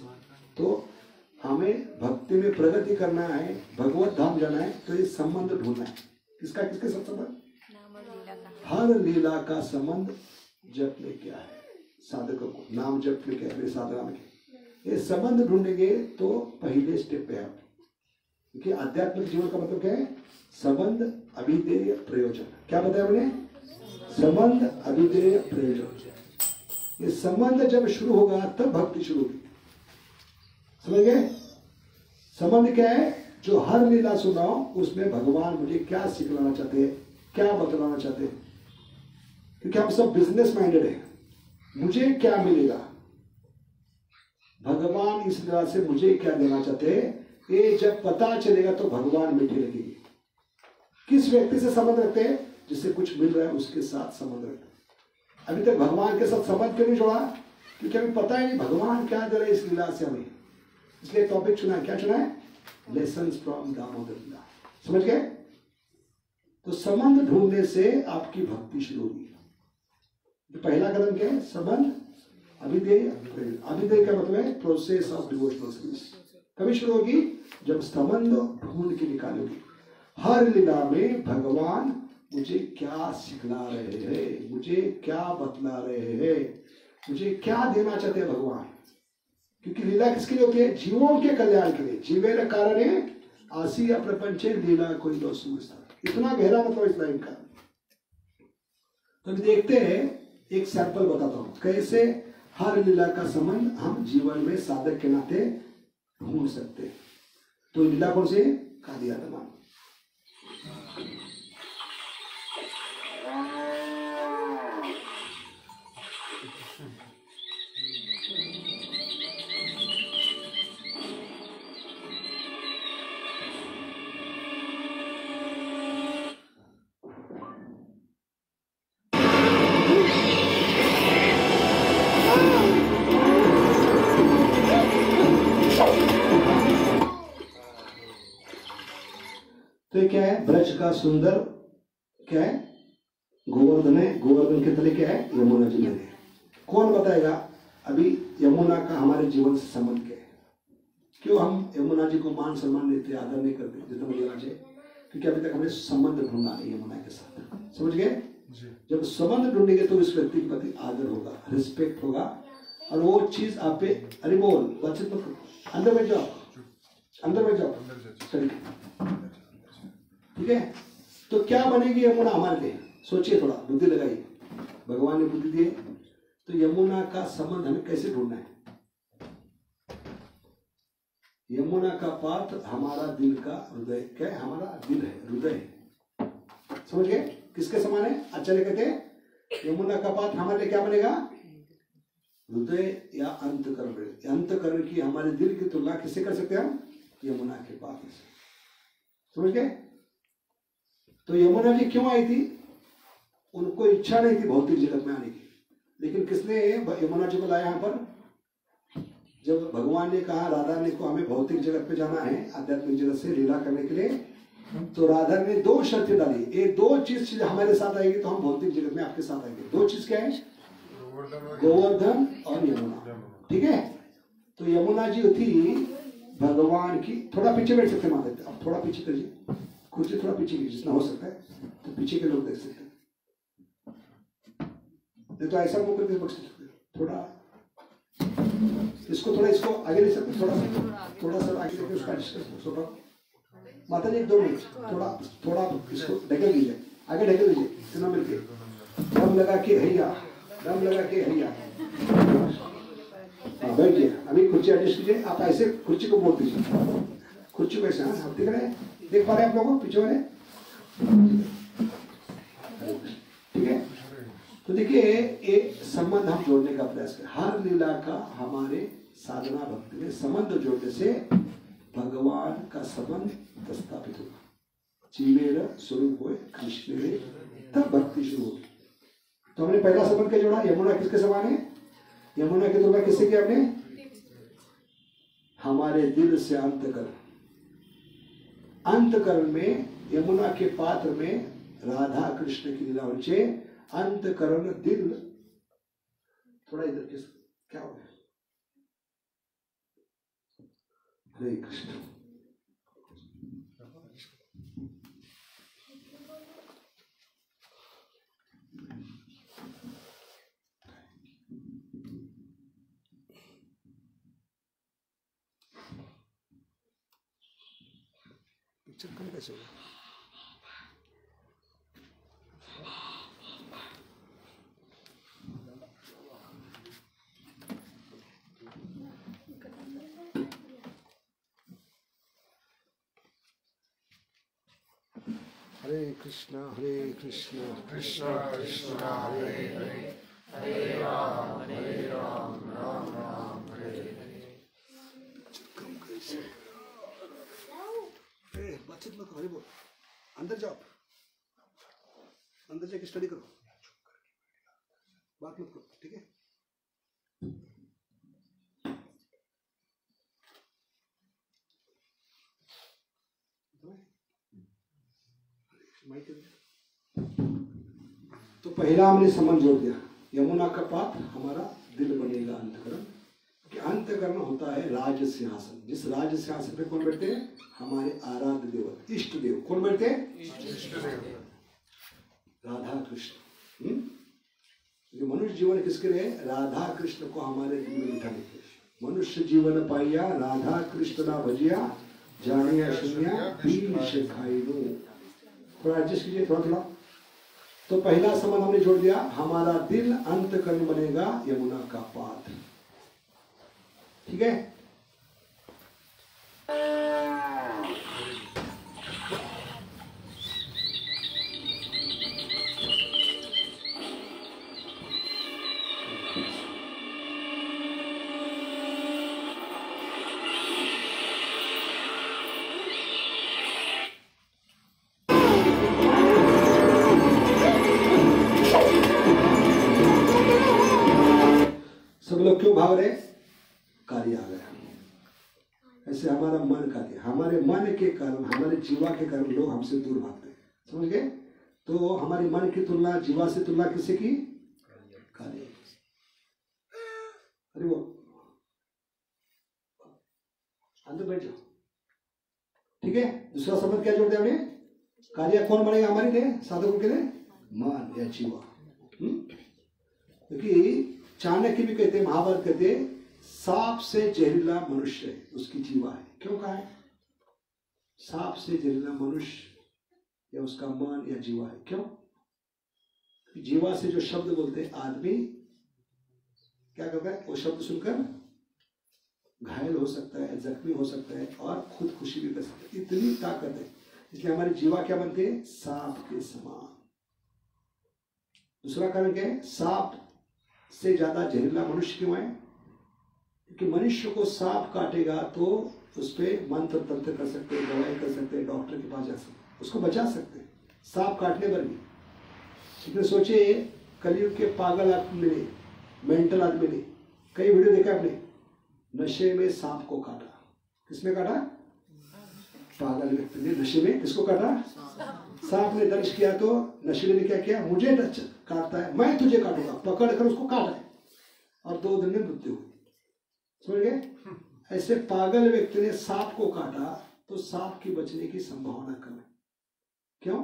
तो हमें भक्ति में प्रगति करना है, भगवत धाम जाना है, तो ये संबंध ढूंढना है। किसका किसके साथ संबंध? हर लीला का संबंध जप में क्या है? साधकों को नाम जप में क्या है? साधना में ये संबंध ढूंढेंगे तो पहले स्टेप पे आप, क्योंकि आध्यात्मिक जीवन का मतलब क्या है? संबंध, अभिधेय, प्रयोजन। क्या बताया मैंने? संबंध, अभिधेय, प्रयोजन। ये संबंध जब शुरू होगा तब भक्ति शुरू होगी, समझ गए? संबंध क्या है? जो हर लीला सुनाओ उसमें भगवान मुझे क्या सिखलाना चाहते हैं, क्या बतलाना चाहते हैं। क्योंकि हम सब बिजनेस माइंडेड है, मुझे क्या मिलेगा, भगवान इस लीला से मुझे क्या देना चाहते हैं, ये जब पता चलेगा तो भगवान मीठी लगेगी। किस व्यक्ति से संबंध रखते हैं? जिससे कुछ मिल रहा है उसके साथ संबंध रखते हैं। अभी तक भगवान के साथ संबंध क्यों नहीं जोड़ा? क्योंकि हमें पता ही नहीं भगवान क्या दे रहे इस लीला से हमें। इसलिए टॉपिक चुना है। क्या चुना है? लेसन्स फ्रॉम दामोदर लीला। समझ गए? तो संबंध ढूंढने से आपकी भक्ति शुरू होगी। पहला कदम क्या है? संबंध, अभिधेय, अभिधेय का मतलब है प्रोसेस ऑफ डिवोशनल सर्विस। कभी शुरू होगी? जब संबंध ढूंढ के निकालोगी। हर लीला में भगवान मुझे क्या सिखला रहे हैं, मुझे क्या बतला रहे हैं, मुझे क्या देना चाहते हैं भगवान। क्योंकि लीला किसके लिए होती है? जीवों के कल्याण के लिए। जीवेर कारणे आसिया प्रपंचे लीला कोई लो समझता। इतना गहरा मतलब इस लाइन का। तो अभी देखते हैं, एक सैंपल बताता हूं कैसे हर लीला का संबंध हम जीवन में साधक के नाते ढूंढ सकते हैं। तो लीला कौन सी? कालिया दमन। तो ये क्या है? ब्रज का सुंदर क्या है? गोवर्धन है। गोवर्धन के तले क्या है? यमुना जी है। कौन बताएगा अभी यमुना का हमारे जीवन से संबंध क्या है? क्यों हम यमुना जी को मान सम्मान देते, आदर नहीं करते जितना देना चाहिए? क्योंकि अभी तक हमने संबंध ढूंढा नहीं यमुना के साथ। समझ गए? जब संबंध ढूंढेंगे तो इस व्यक्ति के प्रति आदर होगा, रिस्पेक्ट होगा, और वो चीज आप पे, अरे बोल बातचीत मत करो, अंदर बैठ जाओ, अंदर बैठ जाओ, ठीक है? तो क्या बनेगी यमुना हमारे लिए? सोचिए, थोड़ा बुद्धि लगाइए। भगवान ने बुद्धि दी है, तो यमुना का संबंध हमें कैसे ढूंढना है? यमुना का पात्र हमारा दिल का हृदय। क्या है? हमारा दिल है, हृदय है। समझ गए? किसके समान है? आचार्य कहते हैं यमुना का पात्र हमारे लिए क्या बनेगा? हृदय या अंतकरण। अंतकरण की, हमारे दिल की तुलना किससे कर सकते हैं हम? यमुना के पात्र से। समझ गए? तो यमुना जी क्यों आई थी? उनको इच्छा नहीं थी भौतिक जगत में आने की, लेकिन किसने यमुना जी को लाया यहाँ पर? जब भगवान ने कहा राधा ने को हमें भौतिक जगत पे जाना है, आध्यात्मिक जगत से लीला करने के लिए, तो राधा ने दो शर्तें डाली। ये दो चीज हमारे साथ आएगी तो हम भौतिक जगत में आपके साथ आएंगे। दो चीज क्या है? गोवर्धन और यमुना। ठीक है? तो यमुना जी थी भगवान की। थोड़ा पीछे बैठ सकते माता, अब थोड़ा पीछे करिए, कुर्सी थोड़ा पीछे कीजिए जितना हो सकता है, तो पीछे के लोग देख सकते हैं। नहीं तो ऐसा मुंह करके बच सकते हैं। थोड़ा इसको, थोड़ा इसको आगे ले सकते, थोड़ा सा आगे लेके उसका थोड़ा। माता जी 2 मिनट, थोड़ा इसको ढकेल दीजिए, आगे ढकेल दीजिए, तीनों मिलके दम लगा के हैया, दम लगा के हैया। हाँ, बैठिए। अभी कुर्सी एडजस्ट कीजिए। आप ऐसे कुर्सी को मोड़ दीजिए, कुर्सी को ऐसे। हाँ, दिख रहे हैं? देख पा रहे हैं आप लोगों पीछे वाले? ठीक है? तो देखिए, एक संबंध हम जोड़ने का प्रयास करें। हर लीला का हमारे साधना भक्ति में संबंध जोड़ने से भगवान का संबंध स्थापित होगा। जीवेर स्वरूप होए कृष्ण रे, तब भक्ति शुरू होगी। तो हमने पहला संबंध क्या जोड़ा? यमुना किसके समान है? यमुना की तुलना किससे की हमने? हमारे दिल से अंतकरण। अंतकरण में यमुना के पात्र में राधा कृष्ण की लीला होनी चाहिए। अंतकरण दिल थोड़ा इधर किस क्या हो गया? हरे कृष्ण। पिक्चर कम कैसे होगा? हरे कृष्णा कृष्ण कृष्ण हरे हरे, हरे राम राम राम हरे हरे। बातचीत मत करो, हरे बोल। अंदर जाओ, अंदर जाके स्टडी करो, बात मत करो। ठीक है? तो पहला हमने संबंध जोड़ दिया। यमुना का पात्र हमारा दिल बनेगा, अंतकरण। कि अंतःकरण होता है राज सिंहासन। जिस राज सिंहासन पे कौन बैठते हैं? हमारे आराध्य देव, इष्ट देव। कौन बैठते हैं? राधा कृष्ण। ये मनुष्य जीवन किसके लिए? राधा कृष्ण को हमारे दिल में बिठाने के लिए। मनुष्य जीवन पाइया राधा कृष्ण ना भजिया, जानिया सुनिया पीर से खाई लो। थोड़ा एडजस्ट कीजिए, थोड़ा थोड़ा। तो पहला संबंध हमने जोड़ दिया, हमारा दिल अंतःकरण बनेगा यमुना का पात्र। ठीक है? सब लोग क्यों भाग रहे? कार्य आ गया। ऐसे हमारा मन कार्य, हमारे मन के कारण, हमारे जीवा के कारण लोग हमसे दूर भागते हैं। समझ गए? तो हमारी मन की तुलना जीवा से तुलना किससे की? कार्य। अरे वो अंदर बैठ जाओ। ठीक है? दूसरा शब्द क्या जोड़ दिया हमने? कार्य कौन बनेगा हमारे लिए, साधकों के लिए? मन या जीवा। क्योंकि चाणक्य भी कहते हैं, महाभारत कहते हैं, सांप से जहरीला मनुष्य है उसकी जीवा है। क्यों कहा है? सांप से जहरीला मनुष्य या उसका मन या जीवा है। क्यों? जीवा से जो शब्द बोलते हैं आदमी क्या करता है? वो शब्द सुनकर घायल हो सकता है, जख्मी हो सकता है और खुद खुशी भी कर सकता है। इतनी ताकत है, इसलिए हमारी जीवा क्या बनते हैं? सांप के समान। दूसरा कारण क्या है? सांप से ज्यादा जहरीला मनुष्य क्यों है? क्योंकि मनुष्य को सांप काटेगा तो उस पर मंत्र तंत्र कर सकते हैं, दवाई कर सकते हैं, डॉक्टर के पास जा सकते हैं, उसको बचा सकते हैं सांप काटने पर भी। इसलिए सोचिए, कलयुग के पागल आदमी ने, मेंटल आदमी ने, कई वीडियो देखा आपने, नशे में सांप को काटा। किसने काटा? पागल व्यक्ति ने नशे में किसको काटा? सांप ने दर्श किया तो नशे ने क्या किया? मुझे काटता है, मैं तुझे काटूंगा, पकड़ कर उसको काटा और 2 दिन में मृत्यु हुई। समझ गए? ऐसे पागल व्यक्ति ने सांप को काटा तो सांप की बचने की संभावना कम है। क्यों?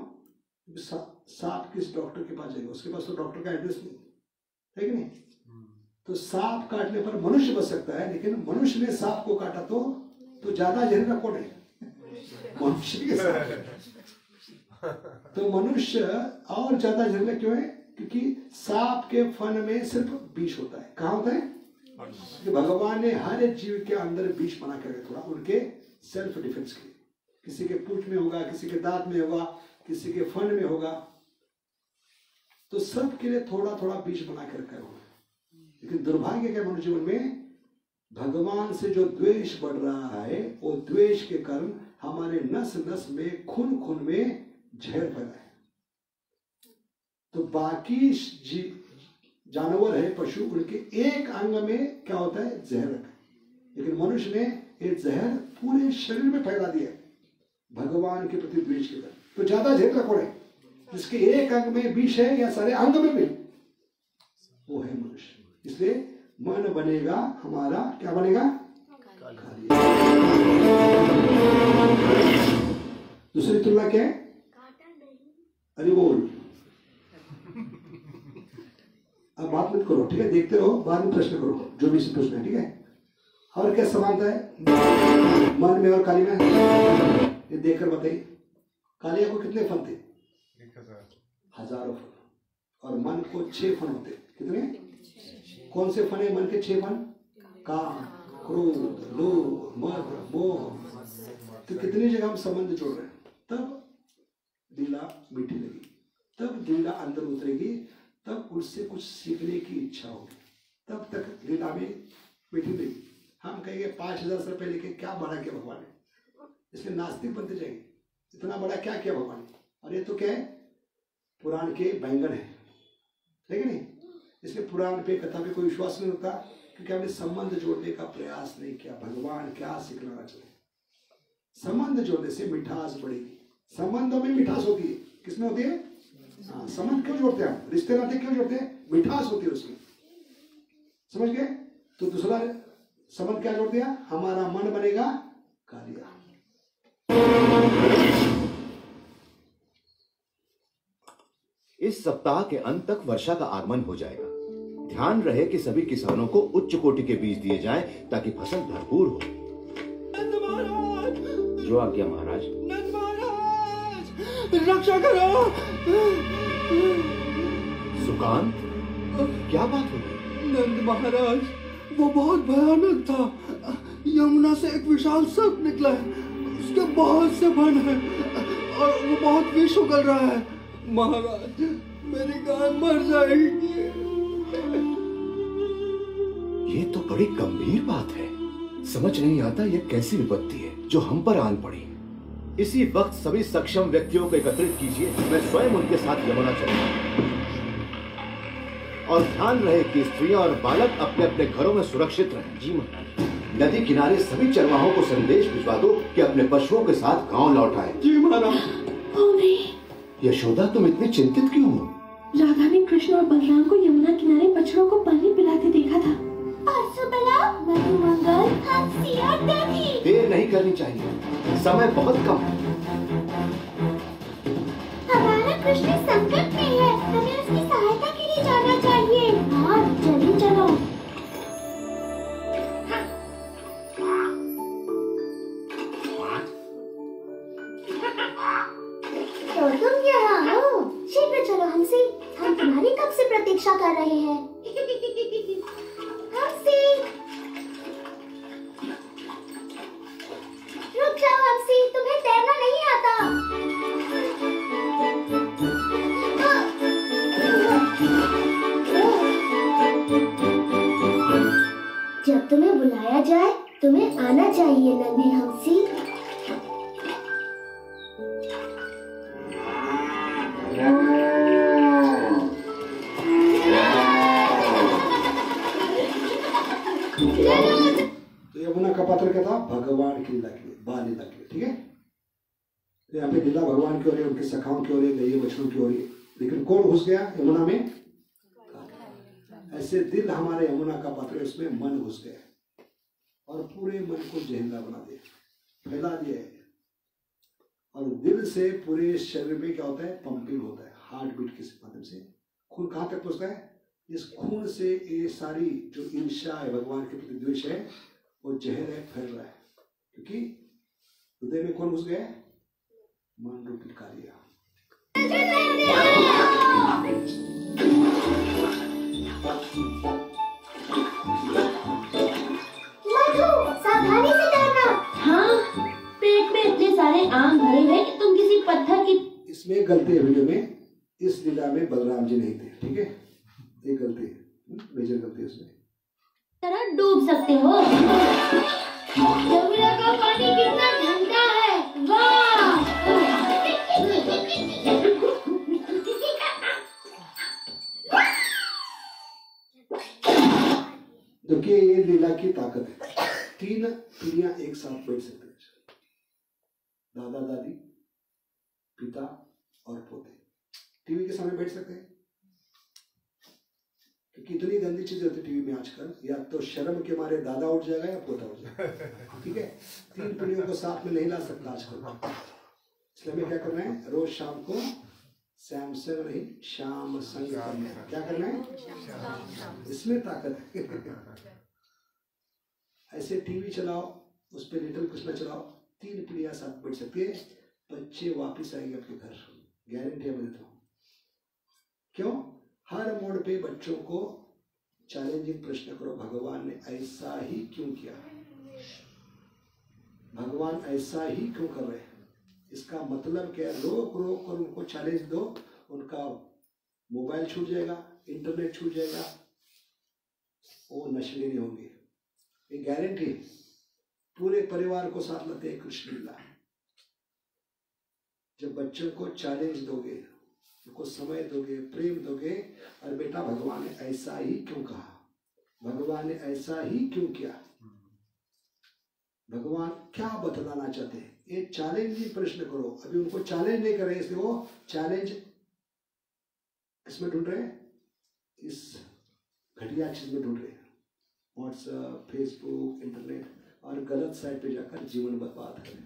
सांप किस डॉक्टर के पास जाएगा? उसके पास तो डॉक्टर का एड्रेस नहीं है कि नहीं? तो सांप काटने पर मनुष्य बच सकता है, लेकिन मनुष्य ने सांप को काटा तो ज्यादा जहरीला कौन है? मनुष्य के साथ। तो मनुष्य और ज्यादा जहरीला क्यों है? क्योंकि सांप के फन में सिर्फ विष होता है। कहाँ होता है? कि भगवान ने हर एक जीव के अंदर विष बना कर रखा, थोड़ा उनके सेल्फ डिफेंस के लिए। किसी के पूंछ में होगा, किसी के दांत में होगा, किसी के फन में होगा, तो सब के लिए थोड़ा थोड़ा विष बना कर रखा होगा। लेकिन दुर्भाग्य क्या मनुष्य जीवन में? भगवान से जो द्वेष बढ़ रहा है, वो द्वेष के कारण हमारे नस नस में, खून खून में जहर फैला है। तो बाकी जानवर है, पशु, उनके एक अंग में क्या होता है? जहर रखा है। लेकिन मनुष्य ने ये जहर पूरे शरीर में फैला दिया भगवान के प्रति द्वेष के कारण। तो ज्यादा जहर का कौन है? जिसके एक अंग में विष है या सारे अंग में भी? वो है मनुष्य। इसलिए मन बनेगा हमारा, क्या बनेगा? दूसरी तुलना क्या है? अरे बोल, अब बात मत करो, ठीक है? देखते रहो, बाद में प्रश्न करो जो भी से प्रश्न है, ठीक है? और क्या समानता है मन में और काली में? ये देखकर बताइए, कालिया को कितने फन थे? 1000 फन। और मन को 6 फन होते। कितने? कौन से फन है मन के? 6 फन। काम, क्रोध, लोभ, मद, मोह। तो कितनी जगह हम संबंध जोड़ रहे हैं। तब लीला मीठी लगी, तब लीला अंदर उतरेगी, तब उससे कुछ सीखने की इच्छा होगी, तब तक लीला में मीठी लगी। हम कहेंगे 5000 से पहले के क्या बड़ा किया भगवान ने, इसलिए नास्तिक बनते जाएंगे, इतना बड़ा क्या किया भगवान ने। और ये तो क्या है? पुराण के बैंगन है कि नहीं? इसलिए पुराण पे, कथा पे कोई विश्वास नहीं होता, क्योंकि हमने संबंध जोड़ने का प्रयास नहीं किया। भगवान क्या सिखलाना चाहिए? संबंध जोड़ने से मिठास बढ़ेगी। संबंधों में मिठास होती है। किसमें होती है? हाँ, संबंध क्यों जोड़ते हैं? रिश्ते नाते क्यों जोड़ते हैं? मिठास होती है उसमें। समझ गए? तो दूसरा समझ क्या जोड़ दिया? हमारा मन बनेगा कालिया। इस सप्ताह के अंत तक वर्षा का आगमन हो जाएगा। ध्यान रहे कि सभी किसानों को उच्च कोटि के बीज दिए जाएं ताकि फसल भरपूर हो। नंद महाराज! जो आज्ञा महाराज। नंद महाराज! रक्षा करो! सुकांत, क्या बात हो गई? नंद महाराज, वो बहुत भयानक था। यमुना से एक विशाल सर्प निकला है, उसके बहुत से फन है और वो बहुत विष उगल रहा है। महाराज, मेरी गाय मर जाएगी। ये तो बड़ी गंभीर बात है। समझ नहीं आता ये कैसी विपत्ति है जो हम पर आन पड़ी। इसी वक्त सभी सक्षम व्यक्तियों को एकत्रित कीजिए, मैं स्वयं उनके साथ यमुना चलूंगा। और ध्यान रहे कि स्त्रियां और बालक अपने अपने घरों में सुरक्षित रहें। जी महाराज। नदी किनारे सभी चरवाहों को संदेश भिजवा दो कि अपने पशुओं के साथ गांव लौट आए। जी महाराज। ओ नहीं, यशोदा, तुम इतनी चिंतित क्यों हो? राधा ने कृष्ण और बलराम को यमुना किनारे बछड़ों को पानी पिलाते देखा था। और सुबला, मधुमंगल, हंसी और दधी। देर नहीं करनी चाहिए, समय बहुत कम है। हमारा कृष्ण संकट में है, हमें उसकी सहायता के लिए जाना चाहिए। हाँ, चलिए चलो। तो तुम यहाँ हो? शीघ्र चलो हमसे, हम तुम्हारी कब से प्रतीक्षा कर रहे हैं। हमसे, रुक जाओ हमसे, तुम्हें तैरना नहीं आता। जब तुम्हें बुलाया जाए तुम्हें आना चाहिए नन्हे हंसी। तो यमुना का पात्र क्या था? भगवान की लीला के लिए, बाल लीला के लिए। ठीक है, तो यहाँ पे लीला भगवान की हो रही है, उनके सखाओं की हो रही है, गैये बछड़ों की हो रही है। लेकिन कौन घुस गया यमुना में? ऐसे दिल हमारे यमुना का पात्र है, उसमें मन घुस गया और पूरे मन को जहरीला बना दिया, फैला दिया है। और दिल से पूरे शरीर में क्या होता है? पंपिंग होता है, हार्ट बीट के माध्यम से खून कहाँ तक पहुंचता है? इस खून से ये सारी जो ईर्ष्या है, भगवान के प्रति द्वेष है, वो जहर है, फैल रहा है। क्योंकि हृदय में कौन घुस गया? मन रूपी कालिया। मधु, सावधानी से तैरना। हाँ, पेट में इतने सारे आम भरे हुए कि तुम किसी पत्थर की। इसमें गलती है वीडियो में, इस लीला में बलराम जी नहीं थे। ठीक है, ये गलती है, मेजर गलती है इसमें। तरह डूब सकते हो। यमुना का पानी कितना ठंडा है, वाह! देखिए, ये लीला की ताकत है। 3 पीढ़ियां एक साथ बैठ सकते हैं, दादा दादी, पिता और पोते टीवी के सामने बैठ सकते हैं। क्योंकि इतनी गंदी चीजें होती टीवी में आजकल, या तो शर्म के मारे दादा उठ जाएगा या पोता उठ जाएगा। ठीक है, 3 पीढ़ियों को साथ में नहीं ला सकता आजकल। इसलिए हमें क्या करना है? रोज शाम को सैमसंग नहीं, श्याम संग करना है। क्या करना है? इसमें ताकत है। ऐसे टीवी चलाओ, उस पर लिटिल कृष्णा चलाओ, 3 पीढ़ियां साथ बैठ सकती है, बच्चे वापिस आएंगे आपके घर, गारंटी है मैं देता हूँ। क्यों? हर मोड़ पे बच्चों को चैलेंजिंग प्रश्न करो, भगवान ने ऐसा ही क्यों किया? भगवान ऐसा ही क्यों कर रहे हैं? इसका मतलब क्या है? रोक रोक कर उनको चैलेंज दो, उनका मोबाइल छूट जाएगा, इंटरनेट छूट जाएगा, वो नशे नहीं होंगे, ये गारंटी। पूरे परिवार को साथ लेते हैं कृष्ण लीला। जब बच्चों को चैलेंज दोगे, उनको समय दोगे, प्रेम दोगे, और बेटा भगवान ने ऐसा ही क्यों कहा, भगवान ने ऐसा ही क्यों किया, भगवान क्या बतलाना चाहते हैं, ये चैलेंजिंग प्रश्न करो। अभी उनको चैलेंज नहीं कर रहे, इसलिए वो चैलेंज किसमें ढूंढ रहे हैं? इस घटिया चीज में ढूंढ रहे हैं। व्हाट्सएप, फेसबुक, इंटरनेट और गलत साइट पे जाकर जीवन बर्बाद करें।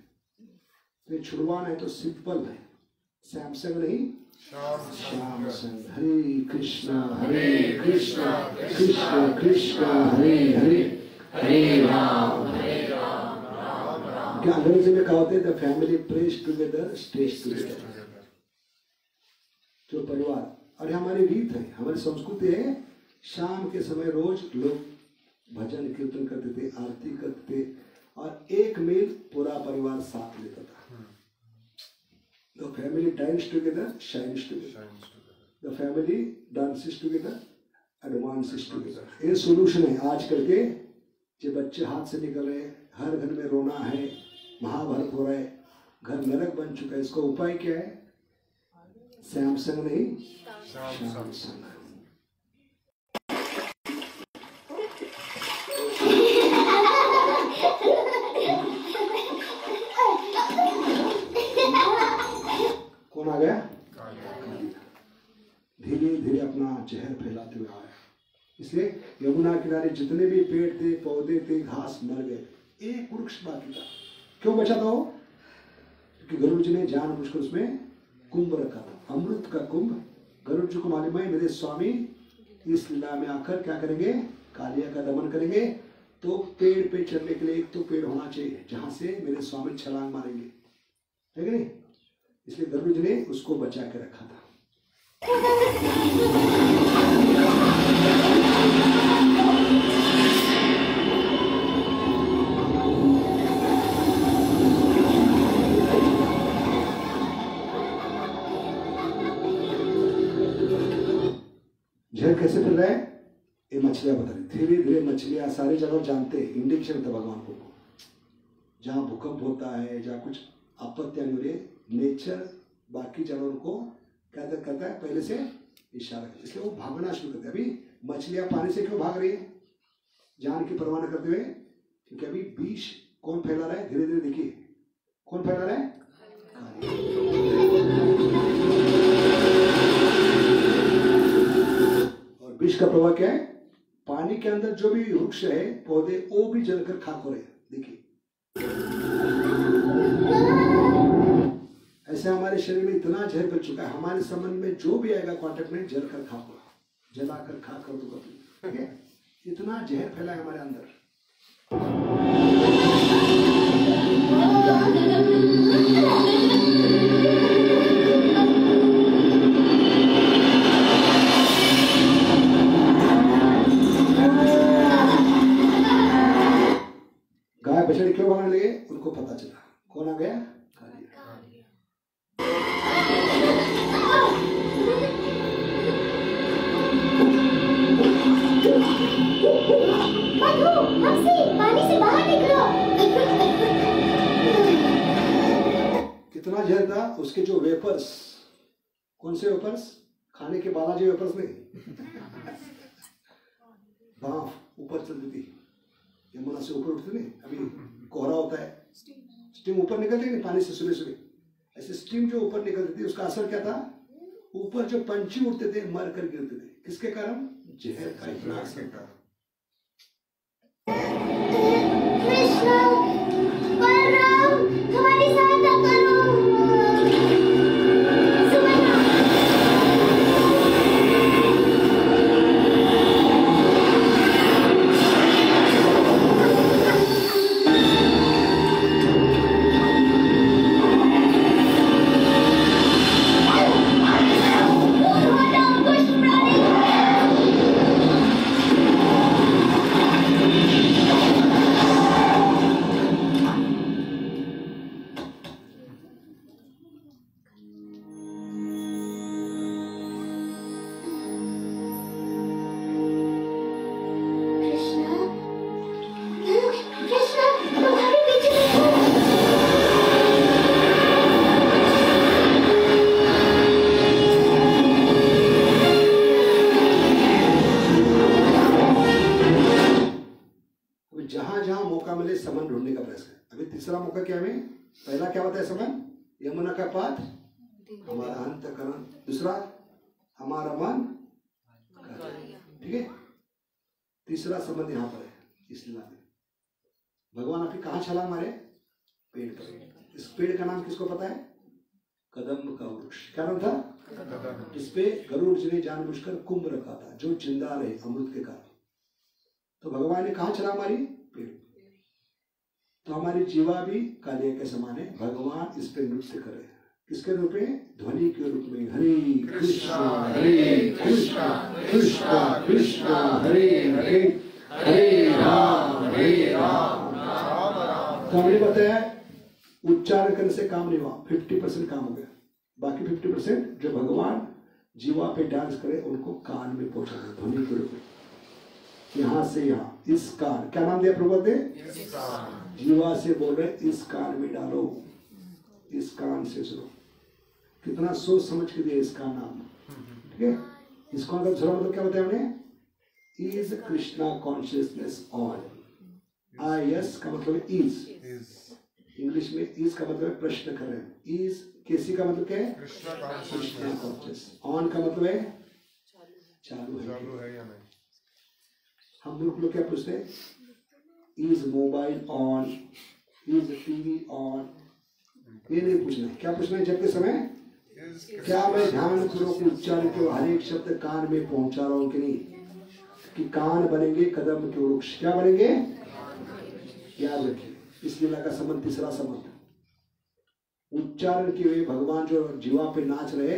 तो छुड़वाना है तो सिंपल है, सैमसंग नहीं श्याम संग। हरे कृष्णा कृष्ण कृष्ण हरे हरे, हरे राम क्या अंग्रेजी में कहा the family praise together stage together. जो परिवार, और हमारी रीत है, हमारी संस्कृति है, शाम के समय रोज लोग भजन कीर्तन करते थे, आरती करते थे और एक मील पूरा परिवार साथ लेता था। The family dines together, shines together. The family dances together, advances together. ये सोल्यूशन है आज कल के जो बच्चे हाथ से निकल रहे, हर घर में रोना है, महाभारत हो रहा है, घर नरक बन चुका है। इसका उपाय क्या है? सैमसंग नहीं, सैमसंग। कौन आ गया? धीरे धीरे अपना जहर फैलाते हुए आया। इसलिए यमुना किनारे जितने भी पेड़ थे, पौधे थे, घास मर गए, एक वृक्ष बाकी था। क्यों बचा था वो? क्योंकि गरुड़ जी ने जानबूझकर उसमें कुंभ रखा था, अमृत का कुंभ। गरुड़ जी को मालूम है मेरे स्वामी इस लीला में आकर क्या करेंगे? कालिया का दमन करेंगे। तो पेड़ पे चढ़ने के लिए एक तो पेड़ होना चाहिए जहां से मेरे स्वामी छलांग मारेंगे, है नहीं? इसलिए गरुड़ जी ने उसको बचा के रखा था। जहर कैसे फैल रहा है? ये मछलियां बता रही। धीरे धीरे मछलियां, सारे जानवर जानते हैं, इंडिकेशन था भगवान को, जहां भूकंप होता है, जहां कुछ आपत्तियां हो रही है, नेचर बाकी जानवरों को क्या करता है? पहले से इशारा करता है। इसलिए वो भागना शुरू करते हैं। अभी मछलियां पानी से क्यों भाग रही है? जान की परवाह न करते हुए, क्योंकि अभी विष कौन फैला रहा है? धीरे धीरे देखिए कौन फैला रहा है? और विष का प्रभाव क्या है? पानी के अंदर जो भी वृक्ष है, पौधे, वो भी जलकर खाक हो रहे हैं। देखिए ऐसे हमारे शरीर में इतना जहर फैल चुका है, हमारे संबंध में जो भी आएगा कांटेक्ट में जलकर खाक होगा, जलाकर खाक कर दूंगा। ठीक है, इतना जहर फैला है हमारे अंदर। गाय बछड़े क्यों भागने लगे? उनको पता चला कौन आ गया? पानी से बाहर निकलो। कितना जहर था उसके जो वेपर्स, कौन से वेपर्स? खाने के बालाजी वेपर्स नहीं, भाप ऊपर चलती थी, यमुना से ऊपर उठती नहीं, अभी कोहरा होता है, स्टीम ऊपर निकलती नहीं पानी से सुबह सुबह, ऐसे स्टीम जो ऊपर निकलती थी उसका असर क्या था? ऊपर जो पंछी उड़ते थे मर कर गिरते थे। किसके कारण? जहर का इतना असर था। कृष्ण, बलराम, हमारी सहायता करो। तीसरा मौका क्या है? पहला क्या होता है? समन, यमुना का पाठ, हमारा अंतःकरण। दूसरा हमारा मन। ठीक है, तीसरा संबंध यहाँ पर है। इस लीला में। भगवान आपकी कहाँ छलांग मारे? पेड़ पर। इस पेड़ का नाम किसको पता है? कदम का वृक्ष। क्या नाम था? इस पे गरुड़ जी ने जानबूझकर कुंभ रखा था जो जिंदा रहे अमृत के कारण। तो भगवान ने कहाँ छलांग मारी? पेड़। तो हमारी जीवा भी कालिया के समान है। भगवान इस पे नृत्य करे। किसके रूप में? ध्वनि के रूप में। हरे कृष्णा कृष्णा कृष्णा हरे हरे हरे राम तो हमने बताया उच्चारण करने से काम नहीं हुआ, 50% काम हो गया। बाकी 50% जो भगवान जीवा पे डांस करे उनको कान में पहुंचा दे ध्वनि के रूप में। यहां से यहाँ इस कान, क्या नाम दिया प्रभु ने? जीवा से बोल रहे इस कान में डालो, इस कान से सुनो। कितना सोच समझ के दिया इसका नाम, ठीक है। इस कान का दूसरा मतलब क्या बताया हमने? Is Krishna consciousness on. IS का मतलब इज, इंग्लिश में इज का मतलब प्रश्न कर रहे हैं। इज केसी का मतलब क्या है? कृष्णा कॉन्शियस। ऑन का मतलब है चालू है या नहीं। हम लोग क्या पूछते हैं? Is mobile on, is TV on, ये नहीं पूछना है। क्या पूछना है? जब के समय क्या मैं ध्यान पूर्वक उच्चारण के हर एक शब्द कान में पहुंचा रहा हूं कि नहीं? कि कान बनेंगे कदम के वृक्ष। क्या बनेंगे? याद रखिए, इस लीला का संबंध तीसरा संबंध उच्चारण के हुए भगवान जो जीवा पे नाच रहे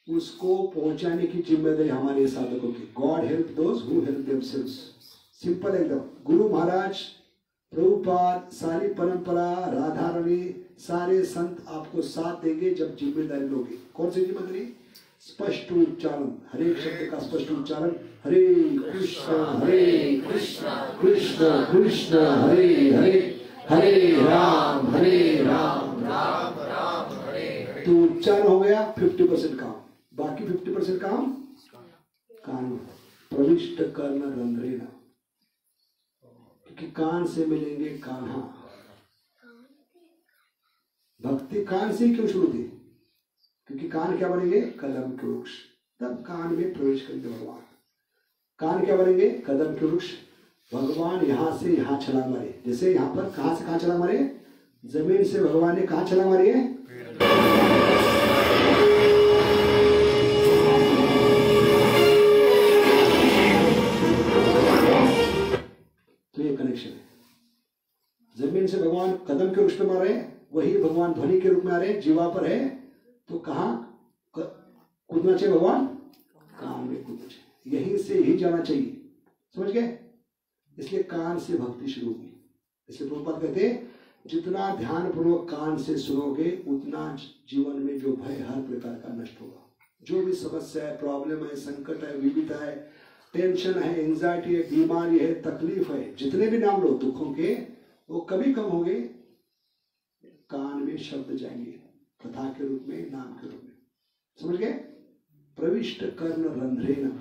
उसको पहुंचाने की जिम्मेदारी हमारे साधकों की। God help those who help themselves. Simple एकदम। गुरु महाराज, प्रभुपाद, सारी परंपरा, राधा रानी, सारे संत आपको साथ देंगे जब जिम्मेदारी लोगे। कौन सी जिम्मेदारी? स्पष्ट उच्चारण, हर एक शब्द का स्पष्ट उच्चारण। हरे कृष्ण कृष्ण कृष्ण हरे हरे हरे राम राम राम हरे। तो उच्चारण हो गया 50% काम। बाकी 50% काम कान में प्रविष्ट करना रंध्रेना, क्योंकि कान से मिलेंगे कान्हा। भक्ति कान से क्यों शुरू थी? क्योंकि कान क्या बनेंगे? कदम के वृक्ष। तब कान में प्रवेश करेंगे भगवान। कान क्या बनेंगे? कदम के वृक्ष। भगवान यहां से यहां छलांग मारे। जैसे यहां पर कहां से कहां छलांग मारे? जमीन से भगवान ने कहां छलांग मारी है? तो ये कनेक्शन है। जमीन से भगवान कदम के वृक्ष पे मार रहे, वही भगवान ध्वनि के रूप में आ रहे, जीवा पर है। तो कहां कूदना चाहिए? भगवान कान में कूदना चाहिए। यहीं से ही जाना चाहिए। समझ गए? इसलिए कान से भक्ति शुरू हुई। इसलिए प्रभुपाद कहते जितना ध्यान पूर्वक कान से सुनोगे उतना जीवन में जो भय हर प्रकार का नष्ट होगा। जो भी समस्या है, प्रॉब्लम है, संकट है, विविधता है, टेंशन है, एंजाइटी है, बीमारी है, तकलीफ है, जितने भी नाम लो दुखों के, वो कभी कम होंगे। कान में शब्द जाएंगे कथा के रूप में, नाम के रूप में। समझ गए? प्रविष्ट कर्ण रंध्रेन।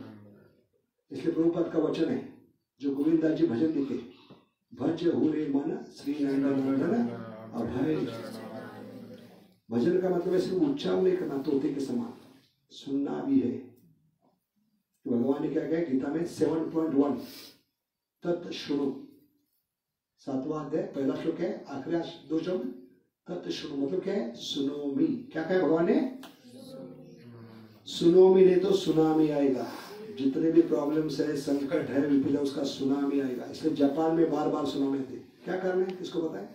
इसलिए प्रभुपाद का वचन है जो गोविंदा जी भजन लिखे, भज हुरे मन श्री नंदन अभय। भजन का मतलब है सिर्फ उच्चारण नहीं करना, तोते के समान सुनना भी है। तो भगवान ने क्या कहा गीता में 7.1 तत् शुणु, 7वां अध्याय पहला श्लोक है, आखिरी 2 शब्द तत् शुणु मतलब क्या है? सुनोमी। क्या कहा भगवान ने? सुनोमी नहीं तो सुनामी आएगा। जितने भी प्रॉब्लम्स है, संकट है, विपदा, उसका सुनामी आएगा। इसलिए जापान में बार बार सुनामी आती है। क्या कारण है? किसको पता है?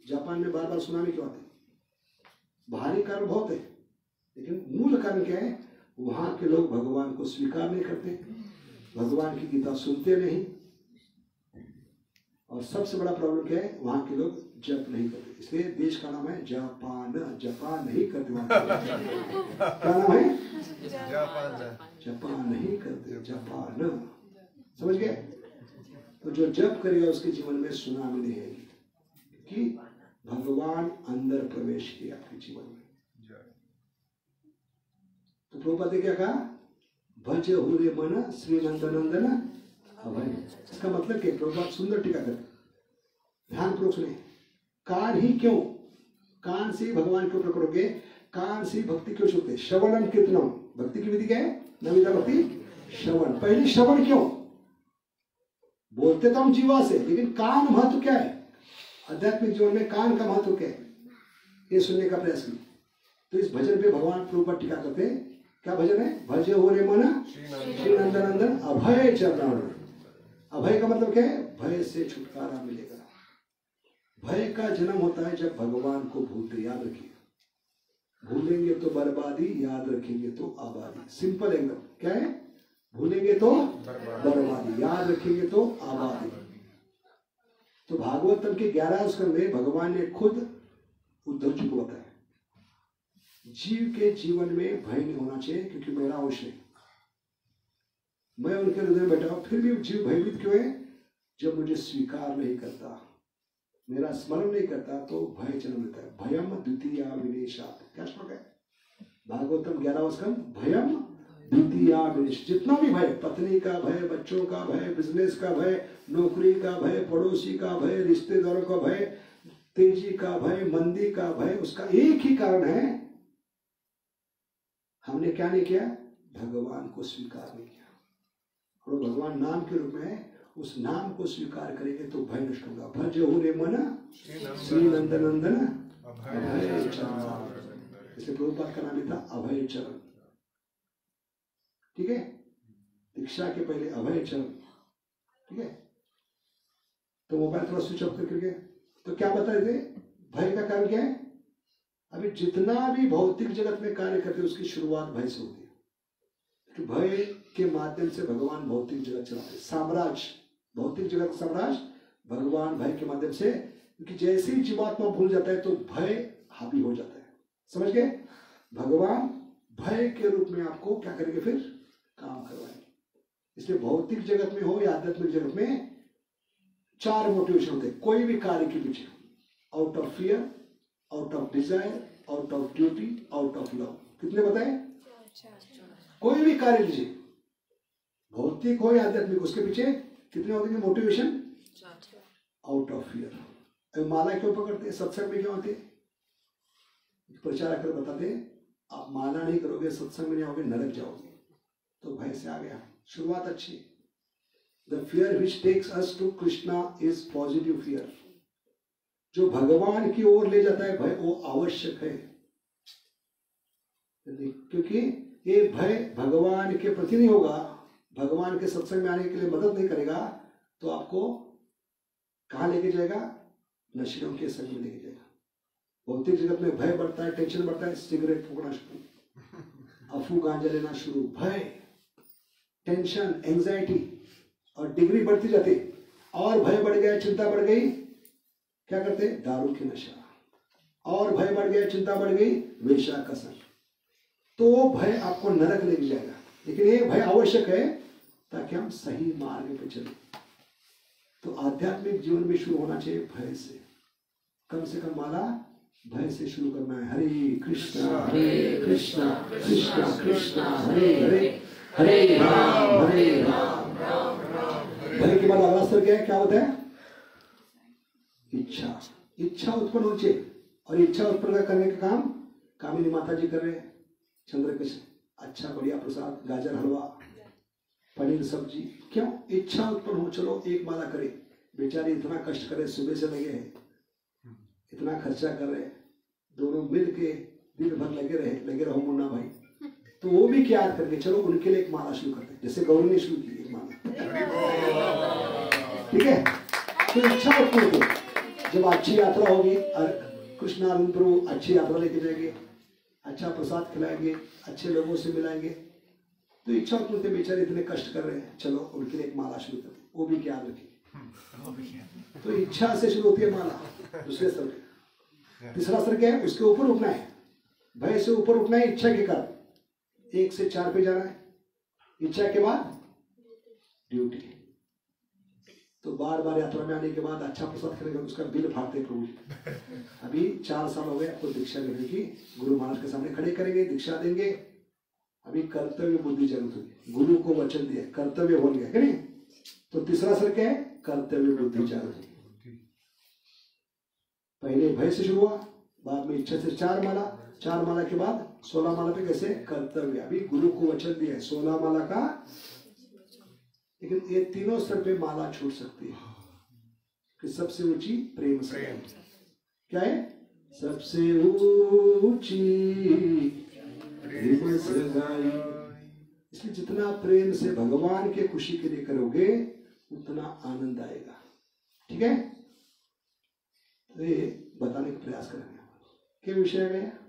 जापान में बार बार सुनामी क्यों आती है? बाहरी कारण बहुत है, लेकिन मूल कारण क्या है? वहां के लोग भगवान को स्वीकार नहीं करते, भगवान की गीता सुनते नहीं, और सबसे बड़ा प्रॉब्लम क्या है? वहां के लोग जप नहीं करते। इसलिए देश का नाम है जापान। जापान नहीं करते क्या नाम है? जापान नहीं करते, जापान। समझ गए? तो जो जप करेगा उसके जीवन में सुनामी नहीं आएगी, कि भगवान अंदर प्रवेश किया आपके जीवन में। तो प्रभुपाद ने क्या कहा? भज हुरे मन श्री नंदन अभय। इसका मतलब क्या? प्रभुपाद सुंदर टीका कर ध्यान पूर्वक सुने। कान ही क्यों? कान से भगवान क्यों पकड़ोगे? कान से भक्ति क्यों छूटते? श्रवणम कीर्तनम। भक्ति की विधि क्या है? नविता भक्ति श्रवण। पहली श्रवण क्यों? बोलते तो हम जीवा से, लेकिन कान महत्व क्या है आध्यात्मिक जीवन में? कान का महत्व क्या है ये सुनने का प्रयास करिए। तो इस भजन पे भगवान प्रभुपाद टीका करते हैं। क्या भजन है? भजे हो रे मन श्री नंदन नंदन अभय चरण। अभय का मतलब क्या है? भय से छुटकारा मिलेगा। भय का जन्म होता है जब भगवान को भूलते। याद रखिए, भूलेंगे तो बर्बादी, याद रखेंगे तो आबादी। सिंपल एकदम। क्या है? भूलेंगे तो बर्बादी, याद रखेंगे तो आबादी। तो भागवतम के 11 स्कंद में भगवान ने खुद उद्धव जी को बताया जीव के जीवन में भय नहीं होना चाहिए, क्योंकि मेरा अंश है, मैं उनके हृदय में बैठा हूं। फिर भी जीव भयभीत क्यों है? जब मुझे स्वीकार नहीं करता, मेरा स्मरण नहीं करता, तो भय जन्म लेता है। भयम द्वितीय विनेशात्। क्या श्लोक है? भागवतम 11 स्कंद। भयम द्वितीय विनेश। जितना भी भय, पत्नी का भय, बच्चों का भय, बिजनेस का भय, नौकरी का भय, पड़ोसी का भय, रिश्तेदारों का भय, तेजी का भय, मंदी का भय, उसका एक ही कारण है, हमने क्या नहीं किया? भगवान को स्वीकार नहीं किया। और भगवान नाम के रूप में उस नाम को स्वीकार करेंगे तो भय नष्ट होगा। भज हो रे मन श्री नंदन नंदन अभय चरण। इसलिए प्रभुपाद का नाम ही था अभय चरण। ठीक है, दीक्षा के पहले अभय चरण। ठीक है, तो मोबाइल थोड़ा स्विच ऑफ करके, तो क्या बता रहे थे? भय का कारण क्या है? अभी जितना भी भौतिक जगत में कार्य करते उसकी शुरुआत भय से होती है। तो भय के माध्यम से भगवान भौतिक जगत चलाते। साम्राज्य, भौतिक जगत साम्राज्य भगवान भय के माध्यम से, क्योंकि जैसे ही जीवात्मा भूल जाता है तो भय हावी हो जाता है। समझ गए? भगवान भय के रूप में आपको क्या करेंगे? फिर काम करवाएंगे। इसलिए भौतिक जगत में हो या आध्यात्मिक जगत में 4 मोटिवेशन होते हैं कोई भी कार्य के पीछे। Out of fear, out of desire, out of duty, out of love. कितने बताए? कोई भी कार्य लीजिए, भौतिक हो या आध्यात्मिक, उसके पीछे कितने होते हैं मोटिवेशन? Out of fear. माला क्यों पकड़ते? सत्संग में क्यों आते? प्रचार कर बताते आप माला नहीं करोगे, सत्संग में नहीं आओगे, नरक जाओगे। तो भय से आ गया। शुरुआत अच्छी। The fear which takes us to Krishna is positive fear. जो भगवान की ओर ले जाता है भय, वो आवश्यक है, क्योंकि ये भय भगवान के प्रति नहीं होगा, भगवान के सत्संग में आने के लिए मदद नहीं करेगा, तो आपको कहाँ लेके जाएगा? नशेड़ियों के संग में लेके जाएगा। भौतिक जगत में भय बढ़ता है, टेंशन बढ़ता है, सिगरेट फूकना शुरू, अफू गांजा लेना शुरू, भय, टेंशन, एंजाइटी, और डिग्री बढ़ती जाती, और भय बढ़ गया, चिंता बढ़ गई, क्या करते? दारू की नशा, और भय बढ़ गया, चिंता बढ़ गई, वेश्या का संग। तो भय आपको नरक लेके जाएगा। लेकिन ये भय आवश्यक है ताकि हम सही मार्ग पे चले। तो आध्यात्मिक जीवन में शुरू होना चाहिए भय से। कम से कम माला भय से शुरू करना है। हरे कृष्णा कृष्णा कृष्णा हरे हरे, हरे राम भय के बाद अगला स्तर क्या है? क्या होता है? इच्छा। इच्छा उत्पन्न होनी चाहिए, और इच्छा उत्पन्न करने का काम कामिनी माता जी कर रहे हैं। चंद्र कृष्ण, अच्छा बढ़िया प्रसाद, गाजर हलवा, पनीर सब्जी। क्यों? इच्छा उत्पन्न हो, चलो एक माला करे। बेचारे इतना कष्ट करे, सुबह से लगे हैं, इतना खर्चा कर रहे हैं, दोनों मिल के दिन भर लगे रहो मुन्ना भाई। तो वो भी क्या याद करके चलो उनके लिए एक माला शुरू करते हैं, जैसे गौरी ने शुरू की एक माला। ठीक है, तो इच्छा उत्पन्न हो। जब अच्छी यात्रा होगी, कृष्ण आनंद प्रभु अच्छी यात्रा लेके जाएंगे, अच्छा प्रसाद खिलाएंगे, अच्छे लोगों से मिलाएंगे, तो इच्छा उत्पन्न होती, बेचारे इतने कष्ट कर रहे हैं, चलो उनके लिए एक माला शुरू करते हैं। वो भी क्या रखें? तो इच्छा से शुरू होती है माला। दूसरे स्तर पे, तीसरा स्तर क्या है? उसके ऊपर उठना है, भय से ऊपर उठना है इच्छा के कारण। 1 से 4 पे जाना है। इच्छा के बाद ड्यूटी। तो बार बार यात्रा में आने के बाद अच्छा प्रसाद करेगा, उसका बिल फाड़ते प्रभु जी। अभी 4 साल हो गए आपको दीक्षा लेने की, गुरु महाराज के सामने खड़े करेंगे, दीक्षा देंगे। अभी कर्तव्य बुद्धि जरूरत होगी, गुरु को वचन दिया, कर्तव्य बोल गया कि नहीं? तो तीसरा सर क्या है? कर्तव्य बुद्धि जरूरत होगी। पहले भय से शुरू हुआ, बाद में इच्छा से 4 माला, 4 माला के बाद 16 माला पे कैसे? कर्तव्य। अभी गुरु को वचन दिया है, 16 माला का लेकिन ये तीनों स्तर पे माला छूट सकती है कि सबसे ऊंची प्रेम सगाई। क्या है? सबसे ऊंची प्रेम सगाई। इसलिए जितना प्रेम से भगवान के खुशी के लिए करोगे उतना आनंद आएगा। ठीक है, तो ये बताने का प्रयास करेंगे। क्या विषय है?